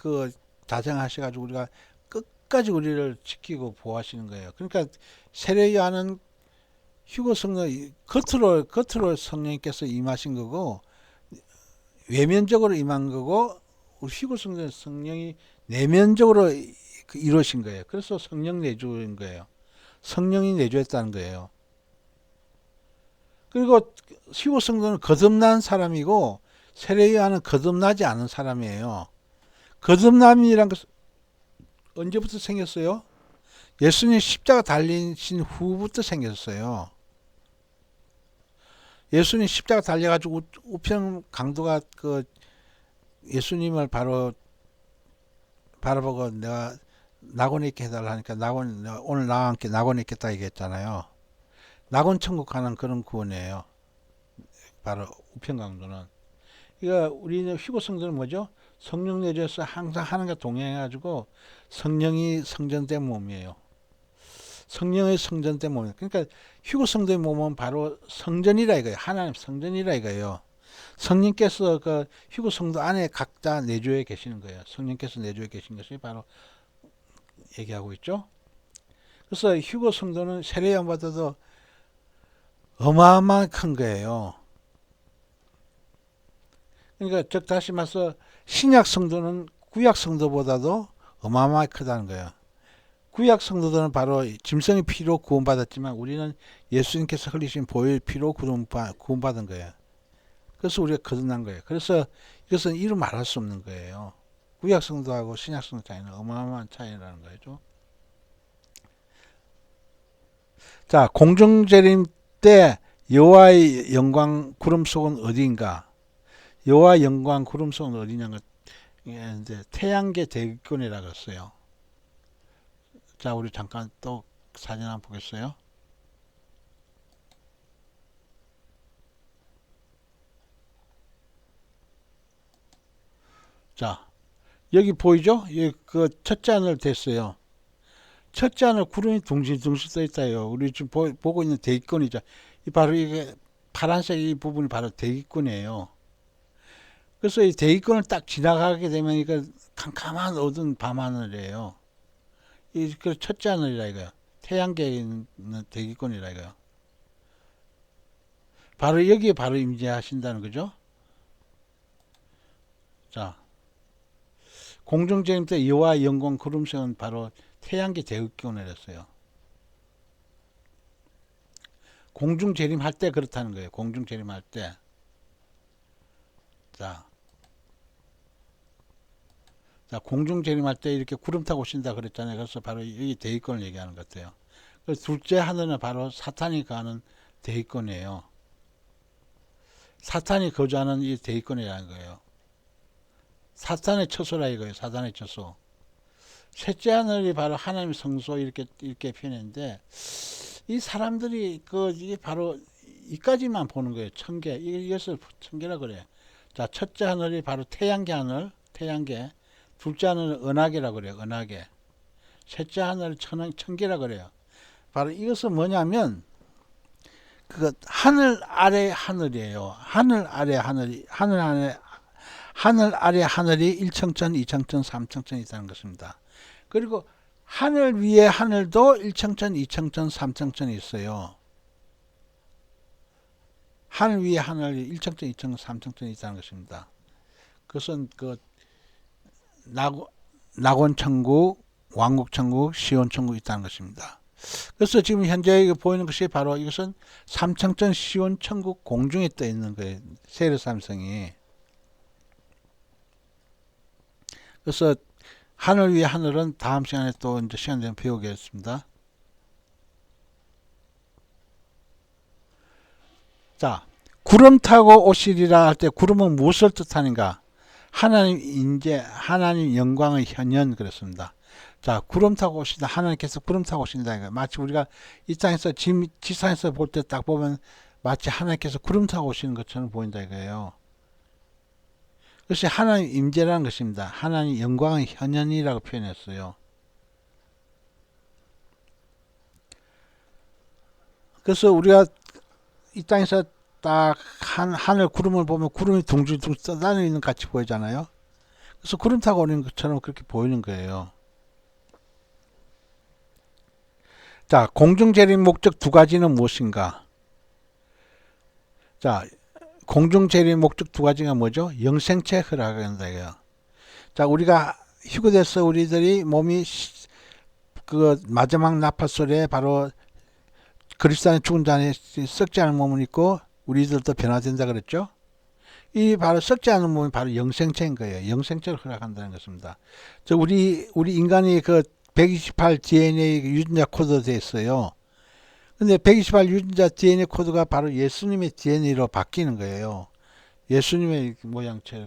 다정하셔가지고 우리가 끝까지 우리를 지키고 보호하시는 거예요. 그러니까 세례 요한은 휴거 성도 겉으로 성령님께서 임하신 거고 외면적으로 임한 거고 우리 휴거 성도는 성령이 내면적으로 이루어진 거예요. 그래서 성령 내주인 거예요. 성령이 내주했다는 거예요. 그리고 휴거 성도는 거듭난 사람이고 세례 요한은 거듭나지 않은 사람이에요. 거듭남이란 것은 언제부터 생겼어요? 예수님 십자가 달리신 후부터 생겼어요. 예수님 십자가 달려가지고 우편 강도가 예수님을 바라보고 내가 낙원에 있게 해달라 하니까 오늘 나와 함께 낙원에 있겠다 얘기했잖아요. 낙원 천국 가는 그런 구원이에요. 바로 우편 강도는. 그러니까 우리는 휴거 성도는 뭐죠? 성령 내주에서 항상 하나님과 동행해가지고 성령이 성전된 몸이에요. 성령의 성전된 몸. 그러니까 휴거 성도의 몸은 바로 성전이라 이거예요. 하나님 성전이라 이거예요. 성령께서 그 휴거 성도 안에 각자 내주에 계시는 거예요. 성령께서 내주에 계신 것이 바로 얘기하고 있죠. 그래서 휴거 성도는 세례 요한보다도 어마어마한 큰 거예요. 그러니까 즉 다시 말해서 신약 성도는 구약 성도보다도 어마어마하게 크다는 거예요. 구약 성도들은 바로 짐승의 피로 구원받았지만 우리는 예수님께서 흘리신 보혈 피로 구원받은 거예요. 그래서 우리가 거듭난 거예요. 그래서 이것은 이루 말할 수 없는 거예요. 구약 성도하고 신약 성도 차이는 어마어마한 차이라는 거죠. 자, 공중재림 때 여호와의 영광 구름 속은 어디인가? 여호와 영광 구름 속은 어디냐가 이제 태양계 대기권이라고 했어요. 자, 우리 잠깐 또 사진 한번 보겠어요. 자, 여기 보이죠? 여기 그 첫째 하늘 됐어요. 첫째 하늘 구름이 둥실둥실 떠 있다요. 우리 지금 보고 있는 대기권이죠. 이 바로 이게 파란색 이 부분이 바로 대기권이에요. 그래서 이 대기권을 딱 지나가게 되면 이거 캄캄한 어두운 밤하늘이에요. 이 그 첫째 하늘이라 이거요. 태양계에 있는 대기권이라 이거요. 바로 여기에 바로 임재하신다는 거죠. 자, 공중재림 때 여와 영공 구름성은 바로 태양계 대기권을 했어요. 공중재림할 때 그렇다는 거예요. 공중재림할 때. 자, 공중재림할 때 이렇게 구름 타고 오신다 그랬잖아요. 그래서 바로 여기 대기권을 얘기하는 것 같아요. 그래서 둘째 하늘은 바로 사탄이 가는 대기권이에요. 사탄이 거주하는 이 대기권이라는 거예요. 사탄의 처소라 이거예요. 사탄의 처소. 셋째 하늘이 바로 하나님의 성소 이렇게 표현했는데 이 사람들이 이게 바로 이까지만 보는 거예요. 천계. 이것을 천계라 그래요. 자, 첫째 하늘이 바로 태양계 하늘, 태양계. 둘째 하늘은 은하계라 그래요. 은하계. 셋째 하늘은 천계라 그래요. 바로 이것은 뭐냐면 하늘 아래 하늘이에요. 하늘 아래 하늘이 하늘 아래 하늘이 1청천, 2청천, 3청천이 있다는 것입니다. 그리고 하늘 위에 하늘도 1청천, 2청천, 3청천이 있어요. 하늘 위에 하늘이 1청천, 2청천, 3청천이 있다는 것입니다. 그것은 낙원천국, 왕국천국, 시온천국이 있다는 것입니다. 그래서 지금 현재 보이는 것이 바로 이것은 삼청천 시온천국 공중에 떠 있는 거예요. 세례삼성이. 그래서 하늘 위에 하늘은 다음 시간에 또 이제 시간 되면 배우겠습니다. 자, 구름 타고 오시리라 할 때 구름은 무엇을 뜻하는가? 하나님 인재, 하나님 영광의 현현 그랬습니다. 자, 구름 타고 오신다. 하나님께서 구름 타고 오신다. 마치 우리가 이 땅에서 지상에서 볼 때 딱 보면 마치 하나님께서 구름 타고 오시는 것처럼 보인다 이거예요. 그것이 하나님 임재라는 것입니다. 하나님 영광의 현현이라고 표현했어요. 그래서 우리가 이 땅에서 딱 하늘 구름을 보면 구름이 둥글둥글 떠다니는 같이 보이잖아요. 그래서 구름 타고 오는 것처럼 그렇게 보이는 거예요. 자, 공중재림 목적 두 가지는 무엇인가? 자, 공중재림 목적 두 가지가 뭐죠? 영생체 허락한다 이거요. 자, 우리가 휴거돼서 우리들이 몸이 마지막 나팔소리에 바로 그리스도 안에 죽은 자 안에 썩지 않은 몸을 입고 우리들도 변화된다 그랬죠? 이 바로 썩지 않은 몸이 바로 영생체인 거예요. 영생체를 허락한다는 것입니다. 우리 인간이 128 DNA 유전자 코드 돼 있어요. 근데 128 유전자 DNA 코드가 바로 예수님의 DNA로 바뀌는 거예요. 예수님의 모양체,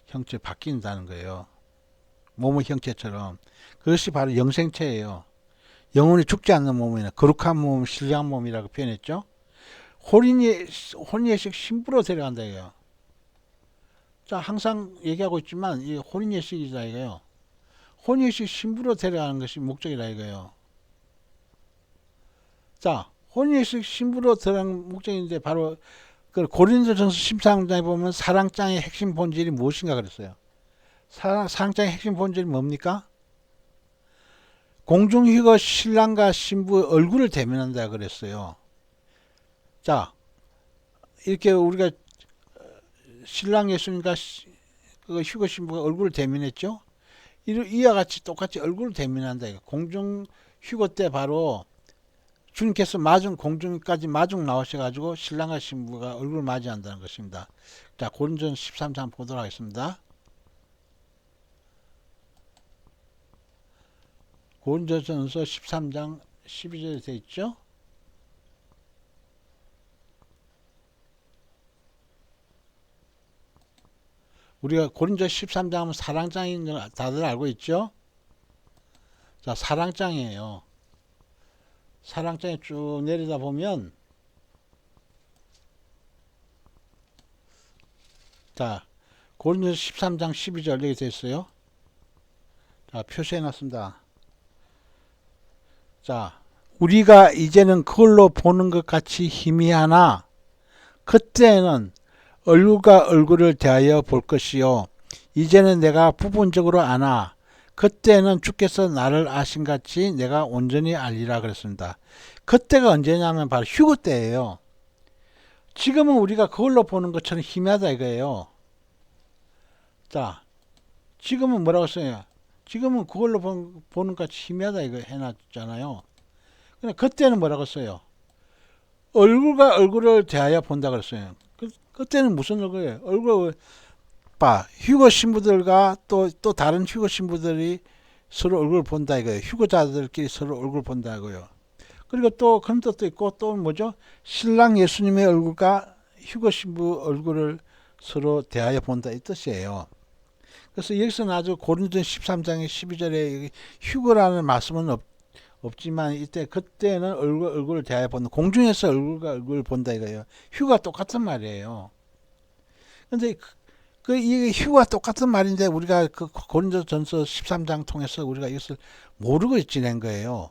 형체 바뀐다는 거예요. 몸의 형체처럼. 그것이 바로 영생체예요. 영원히 죽지 않는 몸이나 거룩한 몸, 신령한 몸이라고 표현했죠. 혼인예식 신부로 데려간다 이거예요. 자, 항상 얘기하고 있지만 이 혼인예식이다 이거예요. 혼인예식 신부로 데려가는 것이 목적이라 이거예요. 자, 혼인예식 신부로 데려가는 목적인데 바로 고린도전서 13장에 보면 사랑장의 핵심 본질이 무엇인가 그랬어요. 사랑장의 핵심 본질이 뭡니까? 공중휘거 신랑과 신부의 얼굴을 대면한다 그랬어요. 자, 이렇게 우리가 신랑 예수님과 휴거 신부가 얼굴을 대면했죠. 이와 같이 똑같이 얼굴을 대면한다. 공중 휴거 때 바로 주님께서 공중까지 마중 나오셔가지고 신랑과 신부가 얼굴을 맞이한다는 것입니다. 자, 고린도전 13장 보도록 하겠습니다. 고린도전서 13장 12절에 되어 있죠. 우리가 고린도 13장 하면 사랑장인 걸 다들 알고 있죠? 자, 사랑장이에요. 사랑장에 쭉 내리다 보면 자, 고린도서 13장 12절 여기 되어 있어요. 자, 표시해 놨습니다. 자, 우리가 이제는 그걸로 보는 것 같이 희미하나 그때는 얼굴과 얼굴을 대하여 볼 것이요 이제는 내가 부분적으로 아나 그때는 주께서 나를 아신 같이 내가 온전히 알리라 그랬습니다. 그때가 언제냐면 바로 휴거 때예요. 지금은 우리가 그걸로 보는 것처럼 희미하다 이거예요. 자, 지금은 뭐라고 써요? 지금은 그걸로 보는 것 같이 희미하다 이거 해놨잖아요. 근데 그때는 뭐라고 써요? 얼굴과 얼굴을 대하여 본다 그랬어요. 그때는 무슨 얼굴이에요? 얼굴 봐. 휴거 신부들과 또 다른 휴거 신부들이 서로 얼굴 본다 이거예요. 휴거자들끼리 서로 얼굴 본다 이거예요. 그리고 또 그런 뜻도 있고 또 뭐죠? 신랑 예수님의 얼굴과 휴거 신부 얼굴을 서로 대하여 본다 이 뜻이에요. 그래서 여기서는 아주 고린도전 13장의 12절에 휴거라는 말씀은 없지만 이때 그때는 얼굴을 대하여 본다. 공중에서 얼굴과 얼굴을 본다 이거예요. 휴가 똑같은 말이에요. 근데 이게 휴가 똑같은 말인데 우리가 그 고린도전서 13장 통해서 우리가 이것을 모르고 지낸 거예요.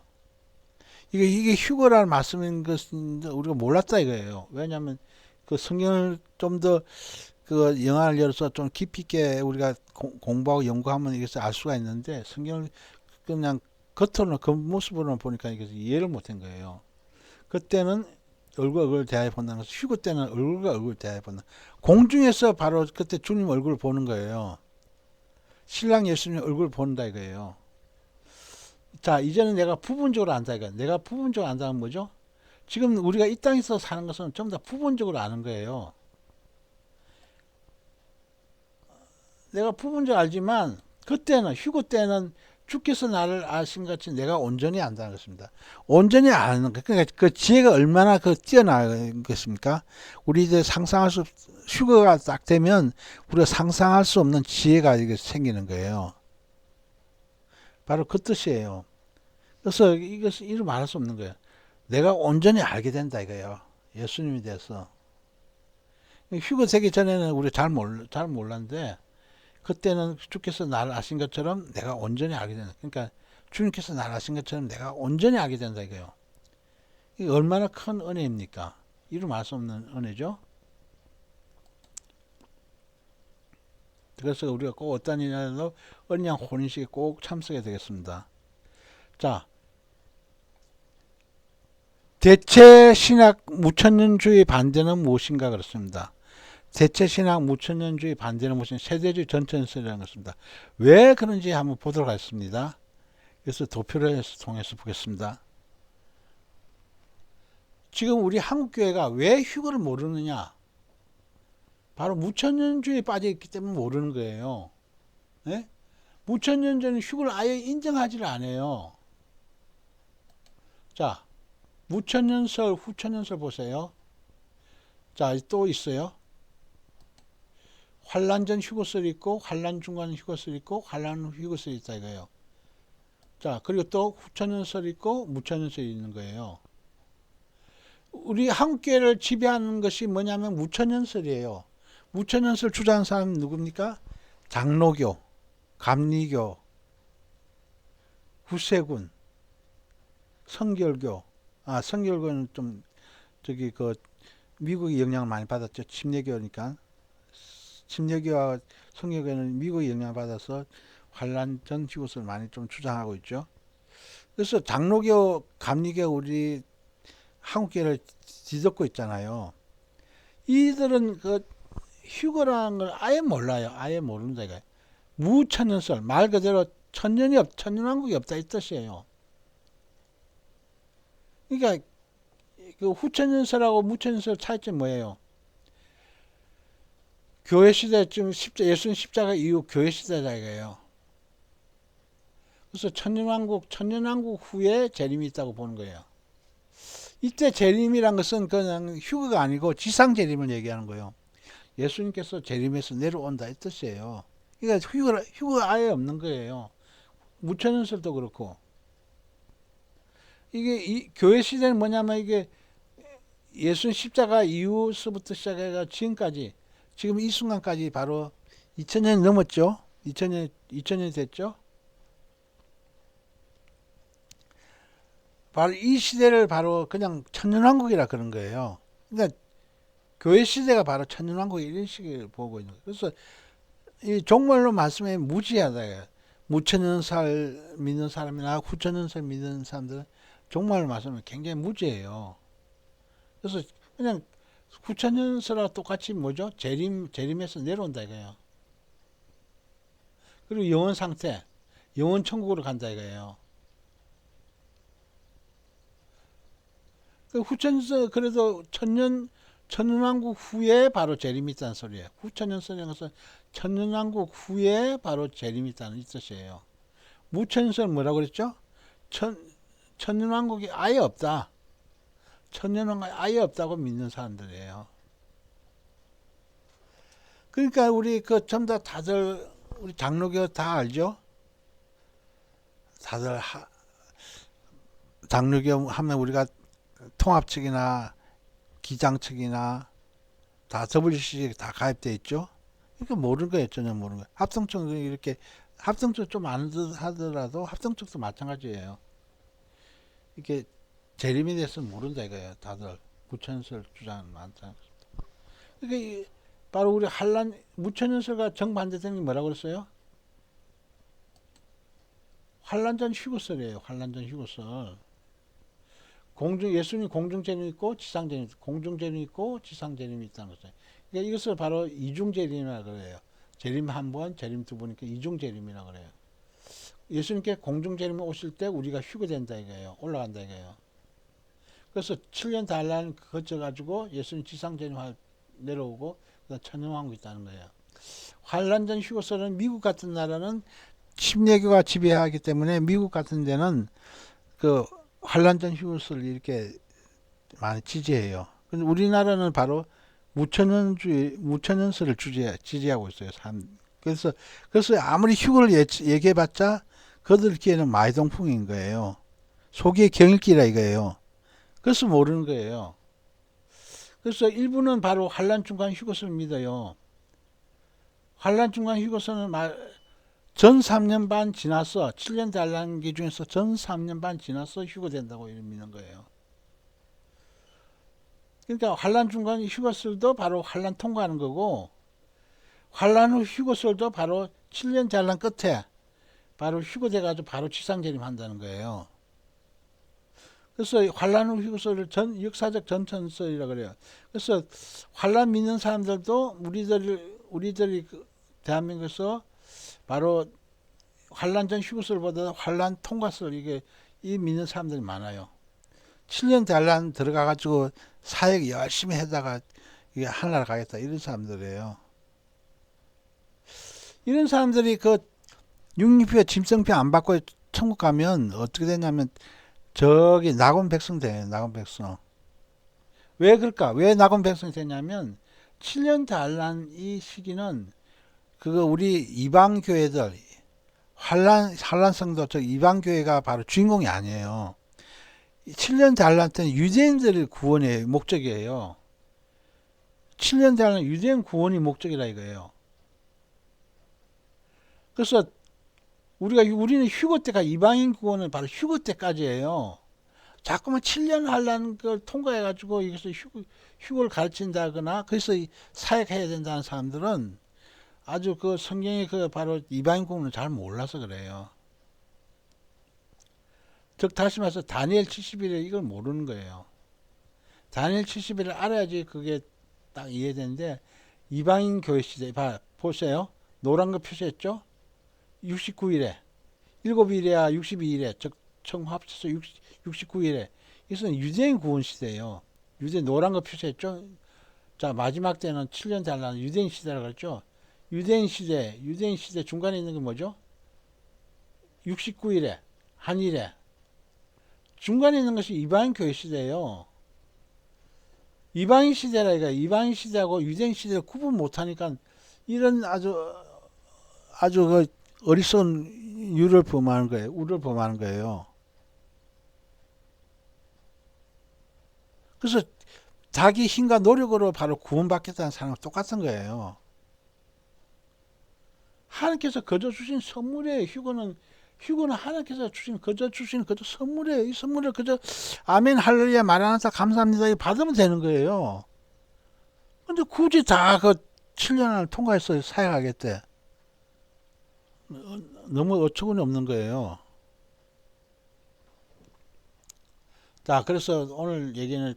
이게 휴거라는 말씀인 것은 우리가 몰랐다 이거예요. 왜냐하면 그 성경을 좀 더 그 영안을 열어서 좀 깊이 있게 우리가 공부하고 연구하면 이것을 알 수가 있는데 성경을 그냥 겉으로는 겉모습으로는 보니까 이것을 이해를 못한 거예요. 그때는 얼굴을 대하여 본다는 것은 휴거 때는 얼굴과 얼굴을 대하여 본다. 공중에서 바로 그때 주님 얼굴을 보는 거예요. 신랑 예수님 얼굴을 본다 이거예요. 자, 이제는 내가 부분적으로 안다 이거예요. 내가 부분적으로 안다는 뭐죠? 지금 우리가 이 땅에서 사는 것은 전부 다 부분적으로 아는 거예요. 내가 부분적으로 알지만 그때는 휴거 때는 주께서 나를 아신 같이 내가 온전히 안다는 것입니다. 온전히 아는 것. 그러니까 그 지혜가 얼마나 뛰어난 것입니까? 우리 이제 상상할 수 휴거가 딱 되면 우리가 상상할 수 없는 지혜가 이게 생기는 거예요. 바로 그 뜻이에요. 그래서 이것을 이루 말할 수 없는 거예요. 내가 온전히 알게 된다 이거예요. 예수님에 대해서. 휴거 되기 전에는 우리 잘 몰랐는데 그때는 주께서 나를 아신 것처럼 내가 온전히 알게 된다. 그러니까 주님께서 나를 아신 것처럼 내가 온전히 알게 된다 이거예요. 이게 얼마나 큰 은혜입니까? 이루 말할 수 없는 은혜죠. 그래서 우리가 꼭 어떤 일이라도 언양 혼인식에 꼭 참석해야 되겠습니다. 자, 대체 신학 무천년주의 반대는 무엇인가 그렇습니다. 대체 신학 무천년주의 반대는 무슨 세대주의 전천설이라는 것입니다. 왜 그런지 한번 보도록 하겠습니다. 그래서 도표를 통해서 보겠습니다. 지금 우리 한국교회가 왜 휴거를 모르느냐? 바로 무천년주의에 빠져있기 때문에 모르는 거예요. 네? 무천년전은 휴거를 아예 인정하지를 않아요. 자, 무천년설, 후천년설 보세요. 자, 또 있어요. 환란전 휴거설이 있고 환란 중간 휴거설이 있고 환란 후 휴거설이 있다 이거예요. 자, 그리고 또 후천년설이 있고 무천년설이 있는 거예요. 우리 한국교회를 지배하는 것이 뭐냐면 무천년설이에요. 무천년설 주장하는 사람은 누굽니까? 장로교, 감리교, 구세군, 성결교. 성결교는 좀 저기 그 미국의 영향을 많이 받았죠. 침례교니까. 침례교와 성결교는 미국의 영향을 받아서 환란 전 휴거설을 많이 좀 주장하고 있죠. 그래서 장로교, 감리교 우리 한국교회를 뒤덮고 있잖아요. 이들은 그 휴거라는 걸 아예 몰라요. 아예 모른다 이거예요. 무천년설 말 그대로 천년왕국이 없다 이 뜻이에요. 그러니까 그 후천년설하고 무천년설 차이점 뭐예요? 교회 시대 지금 예수님 십자가 이후 교회 시대다 이거예요. 그래서 천년왕국 후에 재림이 있다고 보는 거예요. 이때 재림이란 것은 그냥 휴거가 아니고 지상 재림을 얘기하는 거예요. 예수님께서 재림에서 내려온다 이 뜻이에요. 그러니까 휴거가 아예 없는 거예요. 무천년설도 그렇고. 이게 이 교회 시대는 뭐냐면 이게 예수님 십자가 이후서부터 시작해서 지금까지 지금 이 순간까지 바로 2000년이 넘었죠. 2000년이 됐죠. 바로 이 시대를 바로 그냥 천년왕국이라 그런 거예요. 그러니까 교회 시대가 바로 천년왕국 이런 식을 보고 있는 거예요. 그래서 이 종말로 말씀에 무지하다. 무천년살 믿는 사람이나 후천년살 믿는 사람들은 종말로 말씀에 굉장히 무지해요. 그래서 그냥 후천년설과 똑같이 뭐죠? 재림에서 내려온다 이거예요. 그리고 영원 상태, 영원 천국으로 간다 이거예요. 그 후천서 그래도 천년왕국 후에 바로 재림이 있다는 소리예요. 후천년설인 것은 천년왕국 후에 바로 재림이 있다는 이 뜻이에요. 무천년설은 뭐라고 그랬죠? 천년왕국이 아예 없다. 천년왕국이 아예 없다고 믿는 사람들이에요. 그러니까 우리 그 전부 다들 우리 장로교 다 알죠? 다들 장로교 하면 우리가 통합 측이나 기장 측이나 다 WCC 다 가입돼 있죠. 그러니까 모르는 거예요. 전혀 모르는 거예요. 합성증 이렇게 합성증 좀 안 하더라도 합성증도 마찬가지예요. 이게 재림에 대해서 모른다 이거예요. 다들 무천연설 주장은 많다. 그러니까 바로 우리 한란 무천연설과 정반대되는 게 뭐라고 그랬어요? 환란전 휴거설이에요. 환란전 휴거설. 예수님 공중재림이 있고 지상재림이 있고 공중재림이 있고 지상재림이 있다는 거죠. 그러니까 이것을 바로 이중재림이라고 그래요. 재림 한 번, 재림 두 번이니까 이중재림이라고 그래요. 예수님께 공중재림이 오실 때 우리가 휴거된다 이거예요. 올라간다 이거예요. 그래서 7년 단란 거쳐가지고 예수님 지상재림 내려오고 천년왕국 있다는 거예요. 환란전 휴거설은 미국 같은 나라는 침례교가 지배하기 때문에 미국 같은 데는 그 환란전 휴거설을 이렇게 많이 지지해요. 근데 우리나라는 바로 무천연설을 지지하고 있어요. 그래서 아무리 휴거를 얘기해봤자 그들 기에는 마이동풍인 거예요. 속의 경일기라 이거예요. 그래서 모르는 거예요. 그래서 일부는 바로 환란 중간 휴거설을 믿어요. 환란 중간 휴거설은 전 3년 반 지나서 7년 단란기 중에서 전 3년 반 지나서 휴거된다고 믿는 거예요. 그러니까 환란 중간 휴거설도 바로 환란 통과하는 거고 환란 후 휴거설도 바로 7년 단란 끝에 바로 휴거돼가지고 바로 지상재림 한다는 거예요. 그래서 환란 후 휴거설을 역사적 전천설이라고 그래요. 그래서 환란 믿는 사람들도 우리들이 대한민국에서 바로 환란 전 휴거설보다 환란 통과설 이 믿는 사람들이 많아요. 7년 단란 들어가가지고 사역 열심히 하다가 이게 하늘나라 가겠다 이런 사람들이에요. 이런 사람들이 그 육류표 짐승표 안 받고 천국 가면 어떻게 되냐면 저기 낙원 백성 돼요. 낙원 백성. 왜 그럴까? 왜 낙원 백성이 되냐면 7년 단란 이 시기는 그거 우리 이방 교회들 환란성도 저 이방 교회가 바로 주인공이 아니에요. 7년 단란 때는 유대인들의 구원의 목적이에요. 7년 단란 유대인 구원이 목적이라 이거예요. 그래서 우리는 휴거 때가 이방인 구원은 바로 휴거 때까지예요. 자꾸만 7년 환란 걸 통과해가지고 여기서 휴거를 가르친다거나 그래서 사역해야 된다는 사람들은 아주 그 성경의 그 바로 이방인 구원을 잘 몰라서 그래요. 즉 다시 말해서 다니엘 70일에 이걸 모르는 거예요. 다니엘 70일을 알아야지 그게 딱 이해되는데 이방인 교회 시대 보세요. 노란 거 표시했죠? 69일에 7일이야 62일에 즉 총 합쳐서 69일에 이것은 유대인 구원 시대예요. 유대인 노란 거 표시했죠? 자 마지막 때는 7년 달라는 유대인 시대라고 그랬죠? 유대인 시대 중간에 있는 게 뭐죠? 69일에 한일에 중간에 있는 것이 이방인 교회 시대예요. 이방인 시대라 이거 이방인 시대하고 유대인 시대를 구분 못하니까 이런 아주 그 어리석은 우를 범하는 거예요. 그래서 자기 힘과 노력으로 바로 구원받겠다는 사람은 똑같은 거예요. 하나님께서 거저 주신 선물이에요. 휴거는 하나님께서 거저 주신 거저 선물이에요. 이 선물을 그저 아멘 할렐루야 마라나타 감사합니다 이 받으면 되는 거예요. 근데 굳이 다 그 7년을 통과해서 사역하겠대. 너무 어처구니 없는 거예요. 자, 그래서 오늘 얘기는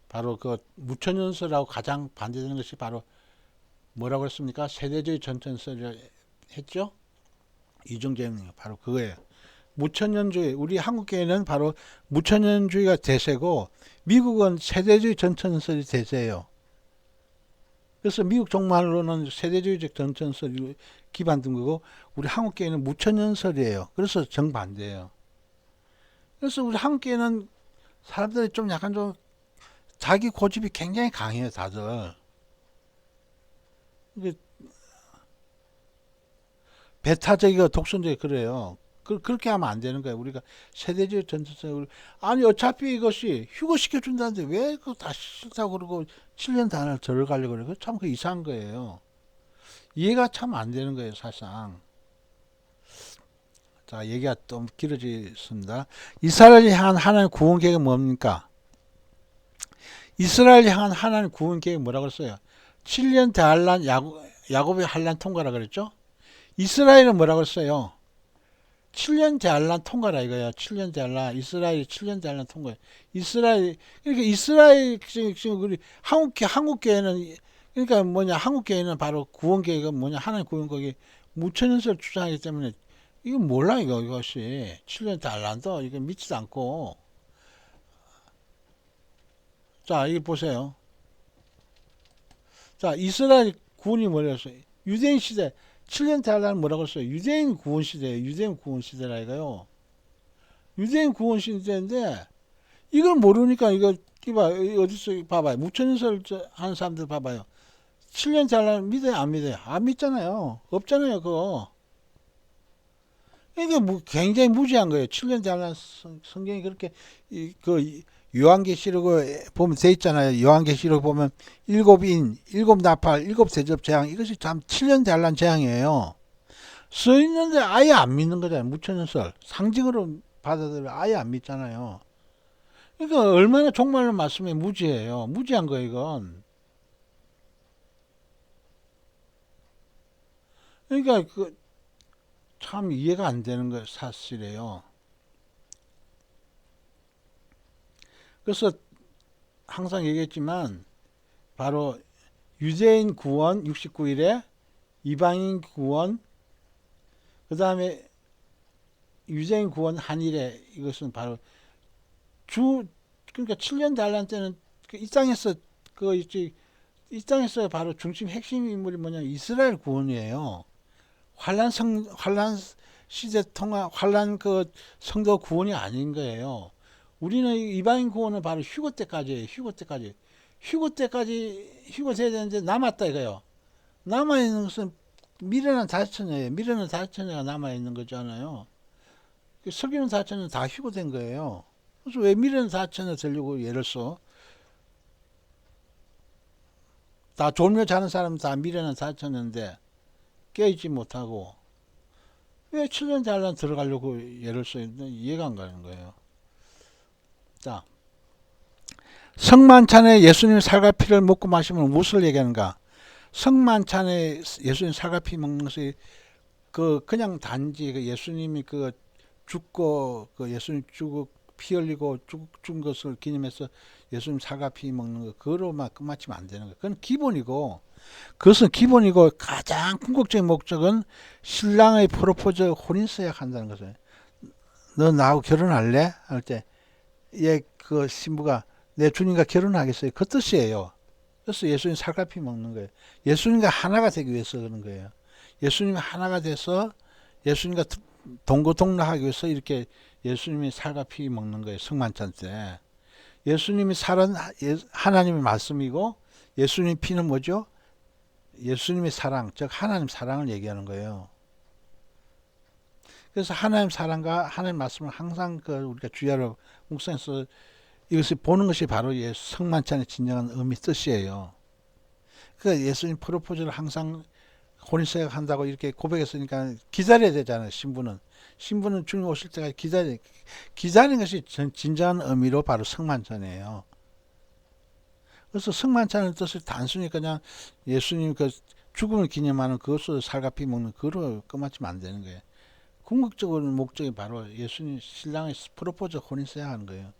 바로 무천연설하고 가장 반대되는 것이 바로 뭐라고 했습니까? 세대주의 전천설을 했죠? 이중재명 바로 그거예요. 무천년주의, 우리 한국교회는 바로 무천년주의가 대세고 미국은 세대주의 전천설이 대세예요. 그래서 미국 종말로는 세대주의적 전천설이 기반된 거고 우리 한국교회는 무천년설이에요. 그래서 정반대예요. 그래서 우리 한국교회는 사람들이 좀 약간 좀 자기 고집이 굉장히 강해요. 다들. 배타적이고 독선적이 그래요. 그렇게 하면 안 되는 거예요. 우리가 세대주의 전투성 아니 어차피 이것이 휴거시켜 준다는데 왜 그거 다 싫다고 그러고 7년 단을 들어가려고 그래요. 참 그 이상한 거예요. 이해가 참 안 되는 거예요. 사실상. 자, 얘기가 좀 길어지겠습니다. 이스라엘을 향한 하나님의 구원 계획은 뭡니까? 이스라엘을 향한 하나님의 구원 계획은 뭐라고 했어요? 7년 대환란 야곱의 환란 통과라 그랬죠? 이스라엘은 뭐라고 했어요? 7년 대환란 통과라 이거야. 7년 대환란. 이스라엘이 7년 대환란 통과. 이스라엘 그러니까 이스라엘 지금 우리 한국교회는 그러니까 뭐냐 한국교회는 바로 구원 계획은 뭐냐 하나님 구원 계획이 무천년설 주장하기 때문에 이건 몰라 이것이 7년 대환란도 이거 믿지도 않고. 자, 이거 보세요. 자, 이스라엘 구원이 뭐랬어요? 유대인 시대 7년 대환란은 뭐라고 했어요? 유대인 구원 시대예요. 유대인 구원 시대라 이거요. 유대인 구원 시대인데 이걸 모르니까 이거 어디서 봐봐요. 무천년설 하는 사람들 봐봐요. 7년 대환란 믿어요? 안 믿어요? 안 믿잖아요. 없잖아요. 그거. 이게 굉장히 무지한 거예요. 7년 대환란 성경이 그렇게 요한계시록 보면 돼 있잖아요. 요한계시록 보면 일곱 인, 일곱 나팔, 일곱 대접 재앙 이것이 참 7년 대환란 재앙이에요. 써 있는데 아예 안 믿는 거잖아요. 무천년설 상징으로 받아들여 아예 안 믿잖아요. 그러니까 얼마나 종말의 말씀이 무지해요. 무지한 거예요. 이건. 그러니까 참 이해가 안 되는 거 사실이에요. 그래서 항상 얘기했지만 바로 유대인 구원 69일에 이방인 구원 그 다음에 유대인 구원 한일에 이것은 바로 그러니까 7년 대환란 때는 이 땅에서 이 땅에서 바로 중심 핵심 인물이 뭐냐면 이스라엘 구원이에요. 환란 시대 통화 환란 성도 구원이 아닌 거예요. 우리는 이방인 구원은 바로 휴거 때까지예요. 휴거 돼야 되는데 남았다 이거요. 남아 있는 것은 미련한 다처녀예요. 미련한 다처녀가 남아 있는 거잖아요. 석유는 다처녀는 다 휴거된 거예요. 그래서 왜 미련한 다처녀 되려고 예를 써? 다 졸며 자는 사람은 다 미련한 다처녀인데 깨있지 못하고 왜 7년 대환란 들어가려고 예를 써? 이해가 안 가는 거예요. 자, 성만찬에 예수님의 살과 피를 먹고 마시면 무엇을 얘기하는가? 성만찬에 예수님 살과 피 먹는 것이 그냥 단지 예수님이 죽고 예수님 죽고 피 흘리고 죽은 것을 기념해서 예수님 살과 피 먹는 거 그거로만 끝마치면 안 되는 거예요. 그건 기본이고 그것은 기본이고 가장 궁극적인 목적은 신랑의 프로포즈 혼인서약 한다는 것이에요. 너 나하고 결혼할래? 할 때 그 신부가 내 주님과 결혼하겠어요. 그 뜻이에요. 그래서 예수님 살과 피 먹는 거예요. 예수님과 하나가 되기 위해서 그런 거예요. 예수님이 하나가 돼서 예수님과 동거동락하기 위해서 이렇게 예수님이 살과 피 먹는 거예요. 성만찬 때. 예수님이 살은 하나님의 말씀이고 예수님 피는 뭐죠? 예수님의 사랑, 즉 하나님 사랑을 얘기하는 거예요. 그래서 하나님 사랑과 하나님 말씀을 항상 우리가 주야로 묵상해서 이것을 보는 것이 바로 성만찬의 진정한 의미 뜻이에요. 그러니까 예수님 프로포즈를 항상 혼인세약 한다고 이렇게 고백했으니까 기다려야 되잖아요. 신부는 주님 오실 때까지 기다리는 것이 진정한 의미로 바로 성만찬이에요. 그래서 성만찬의 뜻을 단순히 그냥 예수님 그 죽음을 기념하는 그것으로 살갑이 먹는 그로 끝마치면 안 되는 거예요. 궁극적인 목적이 바로 예수님 신랑의 프로포즈 혼인세약 하는 거예요.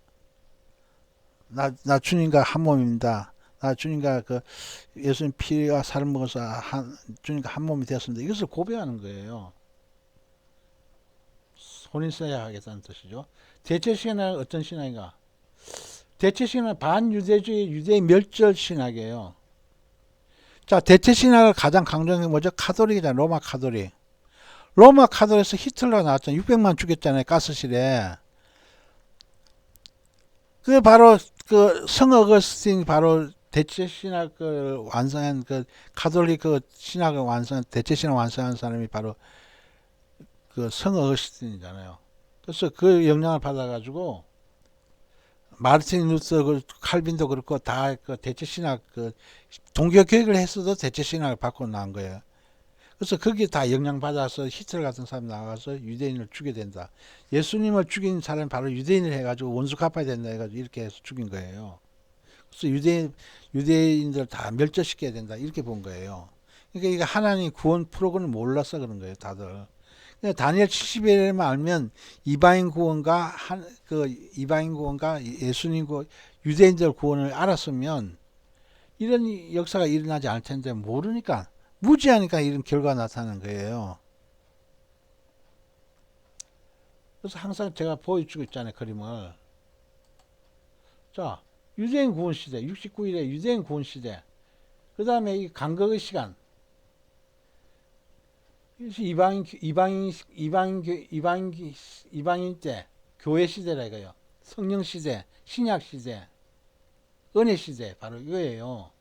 나 주님과 한 몸입니다. 나 주님과 그 예수님 피와 살을 먹어서 주님과 한 몸이 되었습니다. 이것을 고백하는 거예요. 혼인세약 하겠다는 뜻이죠. 대체 신앙은 어떤 신앙인가? 대체 신앙은 반유대주의 유대의 멸절 신학이에요. 자, 대체 신학을 가장 강조하는 게 뭐죠? 카톨릭이잖아요. 로마 카톨릭. 로마 카톨릭에서 히틀러가 나왔잖아요. 600만 죽였잖아요. 가스실에. 그 바로 그 성어거스틴이 바로 대체 신학을 완성한 그 카톨릭 그 신학을 완성한 대체 신학 완성한 사람이 바로 그 성어거스틴이잖아요. 그래서 그 영향을 받아가지고 마르틴 루터 그 칼빈도 그렇고 다 그 대체 신학 그 동교 교육을 했어도 대체 신학을 받고 나온 거예요. 그래서 거기에 다 영향받아서 히틀러 같은 사람이 나와서 유대인을 죽여야 된다. 예수님을 죽인 사람이 바로 유대인을 해가지고 원수 갚아야 된다 해가지고 이렇게 해서 죽인 거예요. 그래서 유대인들 다 멸절시켜야 된다 이렇게 본 거예요. 그러니까 이게 하나님 구원 프로그램을 몰라서 그런 거예요, 다들. 그러니까 다니엘 70일에만 알면 이방인 구원과 이방인 구원과 예수님 구원, 유대인들 구원을 알았으면 이런 역사가 일어나지 않을 텐데 모르니까 무지하니까 이런 결과가 나타나는 거예요. 그래서 항상 제가 보여주고 있잖아요, 그림을. 자, 유대인 구원 시대, 69일에 유대인 구원 시대. 그 다음에 이 간격의 시간. 이방인 때 교회 시대라 이거요. 성령 시대, 신약 시대, 은혜 시대 바로 이거예요.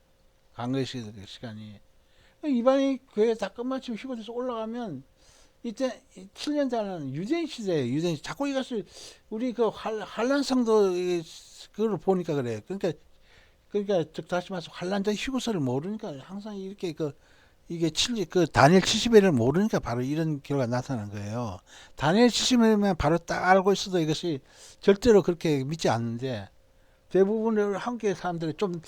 간격의 시간이. 이방인 교회 다 끝마치고 휴거돼서 올라가면 이때 7년 전에는 유대인 시대예요. 유대인 시대. 자꾸 이것을 우리 그 한란성도 그걸 보니까 그래요. 그러니까 즉 다시 말해서 환란전 휴거서를 모르니까 항상 이렇게 이게 다니엘 70일을 모르니까 바로 이런 결과가 나타나는 거예요. 다니엘 70일만 바로 딱 알고 있어도 이것이 절대로 그렇게 믿지 않는데 대부분의 한국의 사람들이 좀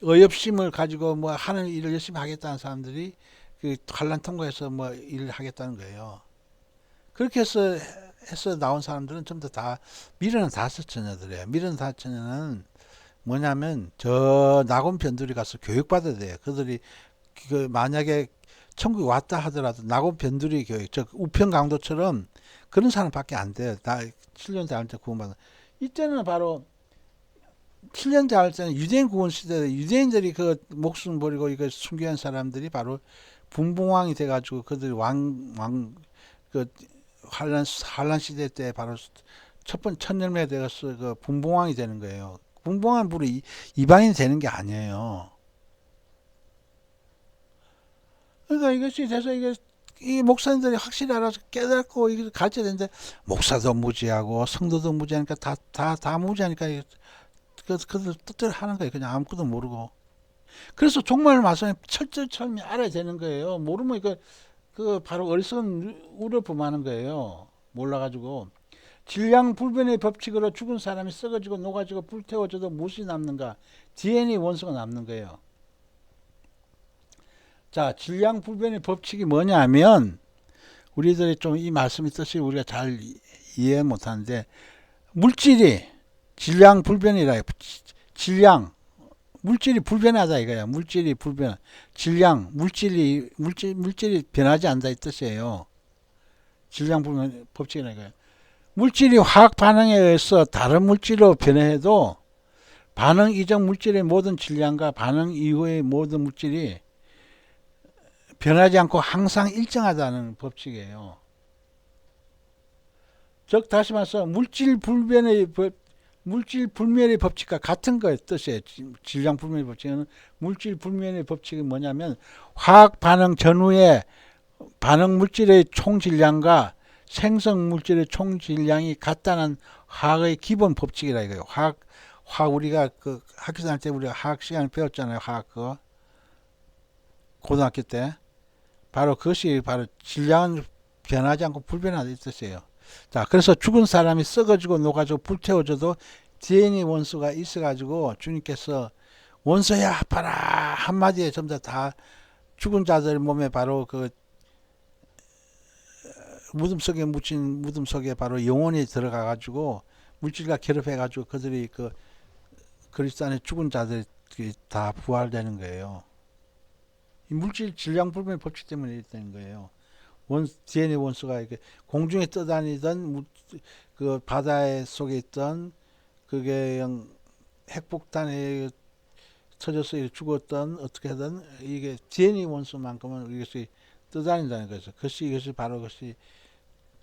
의협심을 가지고 뭐 하는 일을 열심히 하겠다는 사람들이 그 환란 통과해서 뭐 일을 하겠다는 거예요. 그렇게 해서 나온 사람들은 좀 더 다 미련한 다섯 처녀들이에요. 미련한 다섯 처녀는 뭐냐면 저 낙원 변두리 가서 교육받아야 돼요. 그들이 그 만약에 천국에 왔다 하더라도 낙원 변두리 교육, 즉 우편 강도처럼 그런 사람밖에 안 돼요. 다 7년 대할 때 구원받는. 이때는 바로 7년 대할 때는 유대인 구원 시대, 유대인들이 그 목숨 버리고 이거 순교한 사람들이 바로 분봉왕이 돼가지고 그들이 그 환란 시대 때 바로 첫 열매 되어서 그 분봉왕이 되는 거예요. 분봉왕은 무려 이방인이 되는 게 아니에요. 그러니까 이것이 돼서 이 목사님들이 확실히 알아서 깨닫고 이걸 가르쳐야 되는데 목사도 무지하고 성도도 무지하니까 다 무지하니까 그들 뜻대로 하는 거예요. 그냥 아무것도 모르고. 그래서 종말 말씀에 철저히 알아야 되는 거예요. 모르면 그 바로 어리석은 우를 범하는 거예요. 몰라가지고. 질량불변의 법칙으로 죽은 사람이 썩어지고 녹아지고 불태워져도 무엇이 남는가? DNA 원소가 남는 거예요. 자, 질량불변의 법칙이 뭐냐면 우리들이 좀 이 말씀의 뜻이 우리가 잘 이해 못하는데 물질이 질량불변이라 물질이 불변하다 이거야. 물질이 불변. 물질이 변하지 않는다 이 뜻이에요. 질량불변 법칙이라 이거야. 물질이 화학 반응에 의해서 다른 물질로 변해도 반응 이전 물질의 모든 질량과 반응 이후의 모든 물질이 변하지 않고 항상 일정하다는 법칙이에요. 즉 다시 말해서 물질 불멸의 법칙과 같은 거의 뜻이에요. 질량 불멸의 법칙은 물질 불멸의 법칙이 뭐냐면 화학 반응 전후의 반응 물질의 총 질량과 생성 물질의 총 질량이 같다는 화학의 기본 법칙이라 이거예요. 화학 우리가 그 학교 다닐 때 우리가 화학 시간을 배웠잖아요. 화학 고등학교 때. 바로 그것이 바로 질량은 변하지 않고 불변하다 뜻이에요. 자, 그래서 죽은 사람이 썩어지고 녹아지고 불태워져도 DNA 원소가 있어가지고 주님께서 원소야 아파라 한마디에 전부 다 죽은 자들 몸에 바로 그 무덤 속에 묻힌 무덤 속에 바로 영혼이 들어가가지고 물질과 결합해가지고 그들이 그 그리스도 안에 죽은 자들이 다 부활되는 거예요. 이 물질 질량 불변의 법칙 때문에 되는 거예요. DNA 원소가 이렇게 공중에 떠다니던 그 바다에 속에 있던 그게 핵폭탄에 터져서 죽었던 어떻게 하든 이게 DNA 원소만큼은 이것이 떠다닌다는 거죠. 이것이 바로 그것이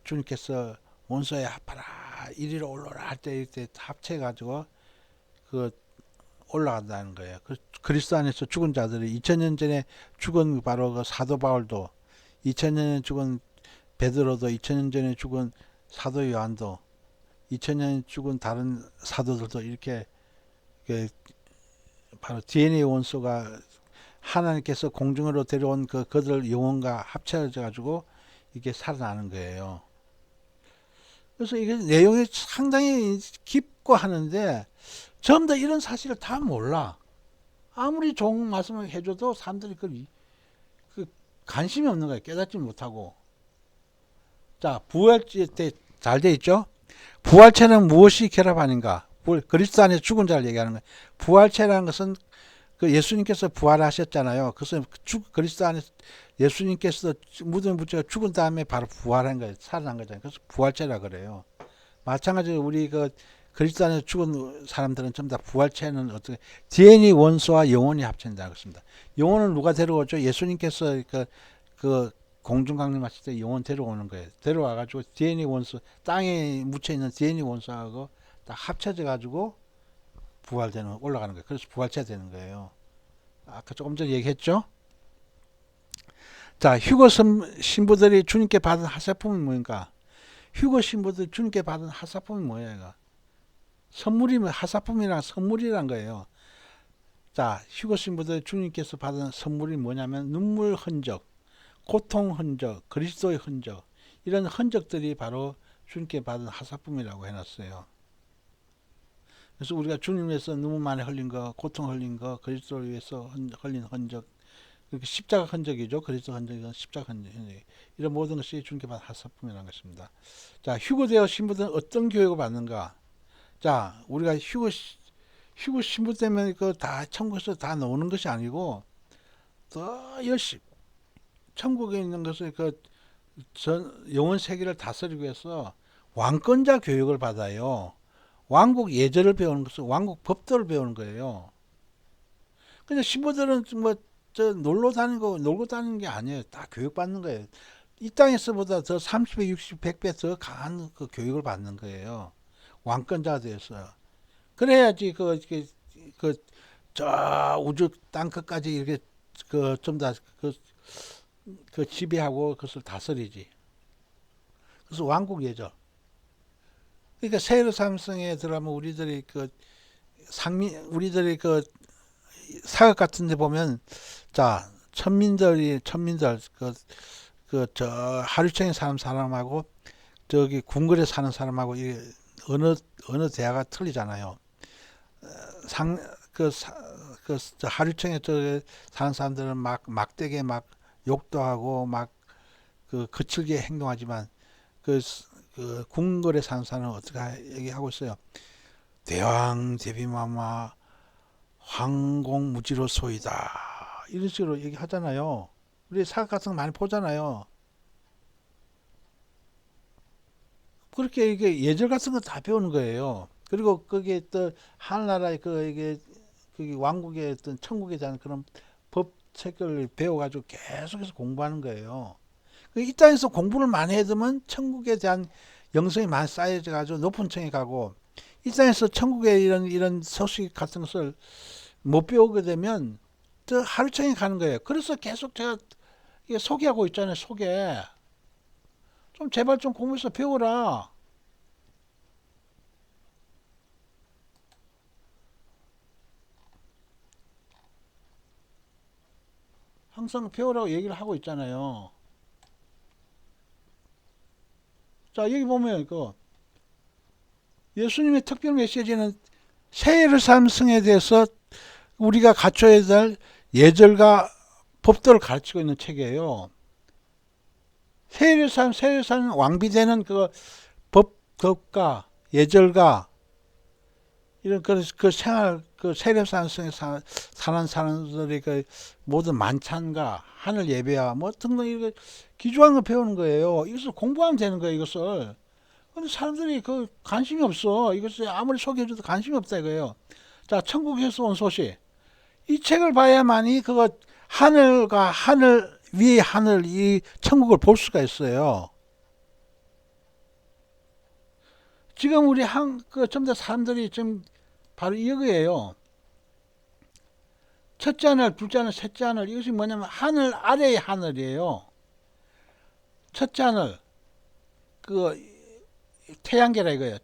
주님께서 원소에 합하라 이리로 올라라 할 때 이때 합쳐가지고 그 올라간다는 거예요. 그리스도 안에서 죽은 자들이 2000년 전에 죽은 바로 그 사도 바울도 2000년 전에 죽은 베드로도 2000년 전에 죽은 사도 요한도 2000년 죽은 다른 사도들도 이렇게 바로 DNA 원소가 하나님께서 공중으로 데려온 그들 영혼과 합쳐져 가지고 이게 살아나는 거예요. 그래서 이게 내용이 상당히 깊고 하는데 전부 다 이런 사실을 다 몰라. 아무리 좋은 말씀을 해줘도 사람들이 그 관심이 없는 거예요. 깨닫지 못하고. 자, 부활체 때 잘 돼 있죠? 부활체는 무엇이 결합하는가? 그리스도 안에 죽은 자를 얘기하는 거예요. 부활체라는 것은 그 예수님께서 부활하셨잖아요. 그래서 그리스도 안에 예수님께서 무덤에 붙여 죽은 다음에 바로 부활한 거예요. 살아난 거잖아요. 그래서 부활체라 그래요. 마찬가지로 우리 그리스도 안에 죽은 사람들은 전부 다 부활체는 어떻게 DNA 원소와 영혼이 합쳐진다는 것입니다. 영혼을 누가 데려오죠? 예수님께서 그 공중 강림하실 때 영혼 데려오는 거예요. 데려와가지고 DNA 원소 땅에 묻혀 있는 DNA 원소하고 다 합쳐져 가지고 부활되는 올라가는 거예요. 그래서 부활체가 되는 거예요. 아까 조금 전에 얘기했죠. 자, 휴거 신부들이 주님께 받은 하사품이 뭔가? 휴거 신부들이 주님께 받은 하사품이 뭐예요? 선물이면 하사품이란 선물이란 거예요. 자, 휴거 신부들 주님께서 받은 선물이 뭐냐면 눈물 흔적, 고통 흔적, 그리스도의 흔적 이런 흔적들이 바로 주님께 받은 하사품이라고 해놨어요. 그래서 우리가 주님 위해서 눈물 많이 흘린 거, 고통 흘린 거, 그리스도를 위해서 흘린 흔적, 그렇게 십자가 흔적이죠. 그리스도 흔적은 십자가 흔적. 이런 모든 것이 주님께 받은 하사품이라는 것입니다. 자, 휴거되어 신부들은 어떤 교육을 받는가? 자, 우리가 휴거 신부 때문에 다 천국에서 다 나오는 것이 아니고 더 열심히 천국에 있는 것을 영원 세계를 다스리기 위해서 왕권자 교육을 받아요. 왕국 예절을 배우는 것은 왕국 법도를 배우는 거예요. 근데 신부들은 놀고 다니는 게 아니에요. 다 교육받는 거예요. 이 땅에서보다 더 30배, 60, 100배 더 강한 그 교육을 받는 거예요. 왕권자가 되어서. 그래야지 저 우주 땅 끝까지 이렇게 좀 더 지배하고 그것을 다스리지. 그래서 왕국 예절. 그러니까 세례 삼성에 들어가면 우리들이 사극 같은 데 보면 자 천민들 저 하류청에 사는 사람하고 저기 궁궐에 사는 사람하고 이 어느 대화가 틀리잖아요. 하류청에 사는 사람들은 막대게 막 욕도 하고 막 거칠게 행동하지만 궁궐에 사는 사람은 어떻게 얘기하고 있어요? 대왕 대비마마 황공무지로소이다 이런 식으로 얘기하잖아요. 우리 사극 같은 거 많이 보잖아요. 그렇게 이게 예절 같은 거 다 배우는 거예요. 그리고 거기에 또 하늘나라의 이게 왕국의 어떤 천국에 대한 그런 법책을 배워가지고 계속해서 공부하는 거예요. 이 땅에서 공부를 많이 해두면 천국에 대한 영성이 많이 쌓여져 가지고 높은 층에 가고 이 땅에서 천국의 이런 소식 같은 것을 못 배우게 되면 저 하루층에 가는 거예요. 그래서 계속 제가 소개하고 있잖아요. 소개. 좀 제발 좀 공부해서 배워라. 항상 배우라고 얘기를 하고 있잖아요. 자, 여기 보면 그 예수님의 특별 메시지는 새 예루살렘성에 대해서 우리가 갖춰야 될 예절과 법도를 가르치고 있는 책이에요. 새 예루살렘 왕비되는 그 법과 예절과 이런 그 생활, 그 세례산성에 사는 사람들의 그 모든 만찬과 하늘 예배와 뭐 등등 이렇게 기초한 거 배우는 거예요. 이것을 공부하면 되는 거예요, 이것을. 근데 사람들이 그 관심이 없어. 이것을 아무리 소개해줘도 관심이 없다 이거예요. 자, 천국에서 온 소식. 이 책을 봐야만이 그거 하늘과 하늘 위의 하늘 이 천국을 볼 수가 있어요. 지금 우리 전부 다 사람들이 지금 바로 이거예요. 첫째 하늘, 둘째 하늘, 셋째 하늘 이것이 뭐냐면 하늘 아래의 하늘이에요. 첫째 하늘 그 태양계라 이거예요.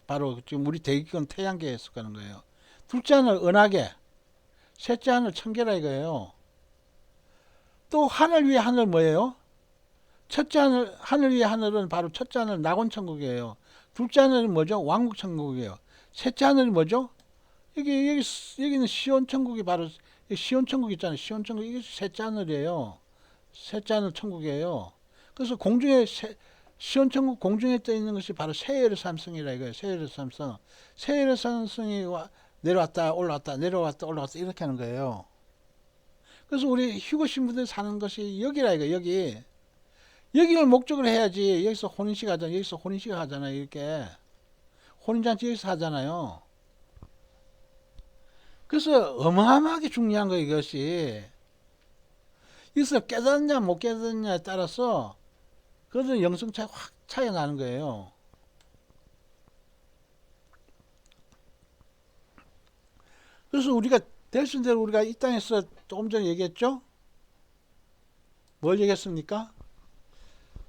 바로 지금 우리 대기권 태양계에 속하는 거예요. 둘째 하늘 은하계, 셋째 하늘 천계라 이거예요. 또 하늘 위의 하늘 뭐예요? 첫째 하늘 위의 하늘은 바로 첫째 하늘 낙원천국이에요. 둘째 하늘은 뭐죠? 왕국천국이에요. 셋째 하늘이 뭐죠? 여기는 시온천국이 바로 시온천국 있잖아요. 시온천국 이게 셋째 하늘이에요. 셋째 하늘 천국이에요. 그래서 공중에 시온천국 공중에 떠 있는 것이 바로 세예루살렘성이라 이거예요. 세예루살렘성. 세예루살렘성이 내려왔다 올라왔다 내려왔다 올라왔다 이렇게 하는 거예요. 그래서 우리 휴거 신부들 사는 것이 여기라 이거 여기를 목적으로 해야지. 여기서 혼인식 하잖아요. 여기서 혼인식 하잖아요. 이렇게 혼인잔치 여기서 하잖아요. 그래서 어마어마하게 중요한 거 이것이. 여기서 깨닫냐 못 깨닫냐에 따라서 그것은 영성 차이 확 차이가 나는 거예요. 그래서 우리가 될 수 있는 대로 우리가 이 땅에서 조금 전에 얘기했죠? 뭘 얘기했습니까?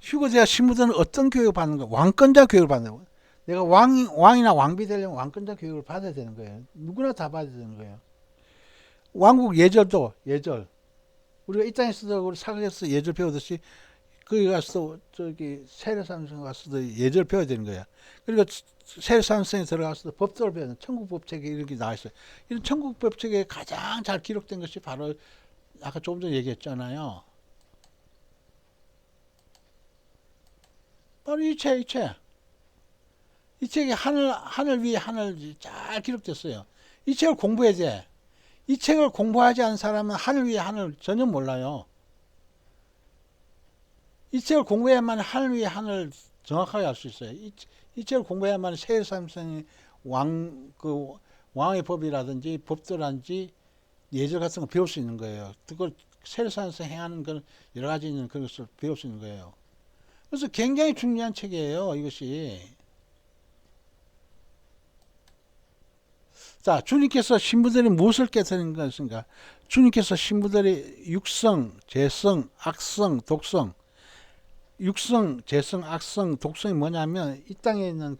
휴거제가 신부들은 어떤 교육을 받는 거? 왕권자 교육을 받는 거. 내가 왕이나 왕비 되려면 왕권자 교육을 받아야 되는 거예요. 누구나 다 받아야 되는 거예요. 왕국 예절도 예절. 우리가 이 땅에서도 우리 사극에서 예절 배우듯이 거기 가서 저기 세례산성 가서도 예절 배워야 되는 거야. 그리고 세례산성에 들어가서도 법도를 배우는 천국 법책에 이렇게 나와 있어요. 이런 천국 법책에 가장 잘 기록된 것이 바로 아까 조금 전에 얘기했잖아요. 바로 이 책이 하늘 위에 하늘 잘 기록됐어요. 이 책을 공부해야 돼. 이 책을 공부하지 않은 사람은 하늘 위에 하늘 전혀 몰라요. 이 책을 공부해야만 하늘 위에 하늘 정확하게 알 수 있어요. 이 책을 공부해야만 세례삼성의 왕의 법이라든지 법도라든지 예절 같은 거 배울 수 있는 거예요. 그걸 세례삼성 행하는 걸 여러 가지 있는 그런 것을 배울 수 있는 거예요. 그래서 굉장히 중요한 책이에요. 이것이. 자, 주님께서 신부들이 무엇을 깨뜨린 것인가? 주님께서 신부들이 육성, 재성, 악성, 독성. 육성, 재성, 악성, 독성이 뭐냐면 이 땅에 있는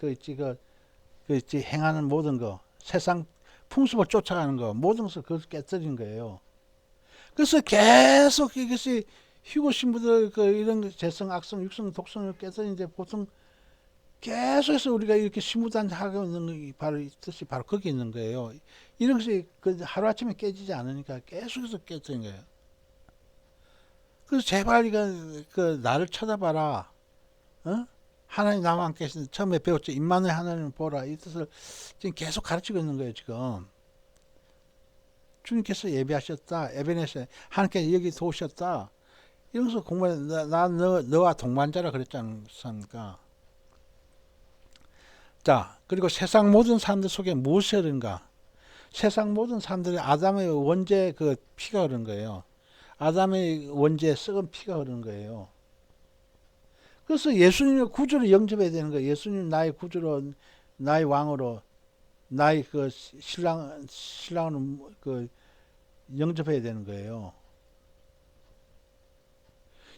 행하는 모든 거, 세상 풍습을 쫓아가는 거, 모든 것을 그것을 깨뜨린 거예요. 그래서 계속 이것이 휴거 신부들 이런 재성, 악성, 육성, 독성을 깨뜨리는데 보통 계속해서 우리가 이렇게 신부단 하고 있는 게 바로 이 뜻이 바로 거기 있는 거예요. 이런 것이 하루아침에 깨지지 않으니까 계속해서 깨뜨린 거예요. 그래서 제발 나를 쳐다봐라. 어? 하나님 나와 함께 계신데 처음에 배웠죠. 임마누엘 하나님을 보라. 이 뜻을 지금 계속 가르치고 있는 거예요. 지금. 주님께서 예배하셨다. 에베네세 하나님께서 여기 도우셨다. 이러면서 공부해. 너와 동반자라 그랬지 않습니까? 자, 그리고 세상 모든 사람들 속에 무엇이 흐른가? 세상 모든 사람들이 아담의 원죄 피가 흐른 거예요. 아담의 원죄에 썩은 피가 흐르는 거예요. 그래서 예수님의 구주를 영접해야 되는 거예요. 예수님 나의 구주로, 나의 왕으로, 나의 신랑으로 영접해야 되는 거예요.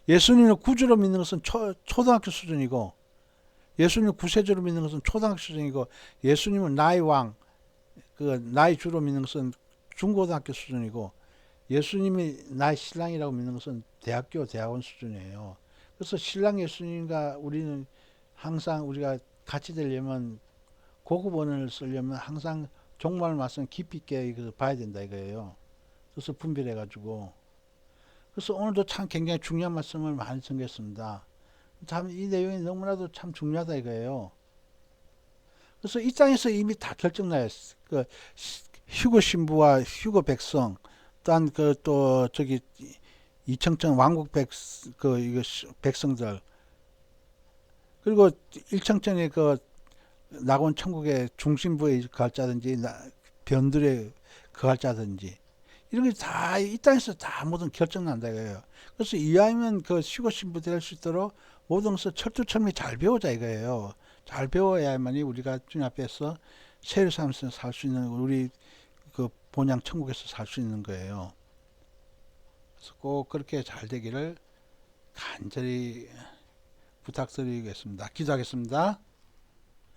예수님을 구주로 믿는 것은 초등학교 수준이고, 예수님을 구세주로 믿는 것은 초등학교 수준이고, 예수님을 나의 왕, 나의 주로 믿는 것은 중고등학교 수준이고, 예수님이 나의 신랑이라고 믿는 것은 대학교, 대학원 수준이에요. 그래서 신랑 예수님과 우리는 항상 우리가 같이 되려면 고급 언어를 쓰려면 항상 종말 말씀 깊이 있게 봐야 된다 이거예요. 그래서 분별해가지고. 그래서 오늘도 참 굉장히 중요한 말씀을 많이 전했습니다. 참 이 내용이 너무나도 참 중요하다 이거예요. 그래서 이 땅에서 이미 다 결정나였어. 그 휴거 신부와 휴거 백성, 또한 그 또 저기 이청천 왕국 그 이거 백성들, 그리고 일청천의 그 낙원 천국의 중심부에 거할자든지 변들에 거할자든지 이런 게 다 이 땅에서 다 모든 결정난다 이거예요. 그래서 이왕이면 그 휴거 신부 될 수 있도록 모든 것을 철두철미 잘 배우자 이거예요. 잘 배워야만이 우리가 주님 앞에서 세례 삼면서 살 수 있는 우리 그 본향 천국에서 살 수 있는 거예요. 그래서 꼭 그렇게 잘 되기를 간절히 부탁드리겠습니다. 기도하겠습니다.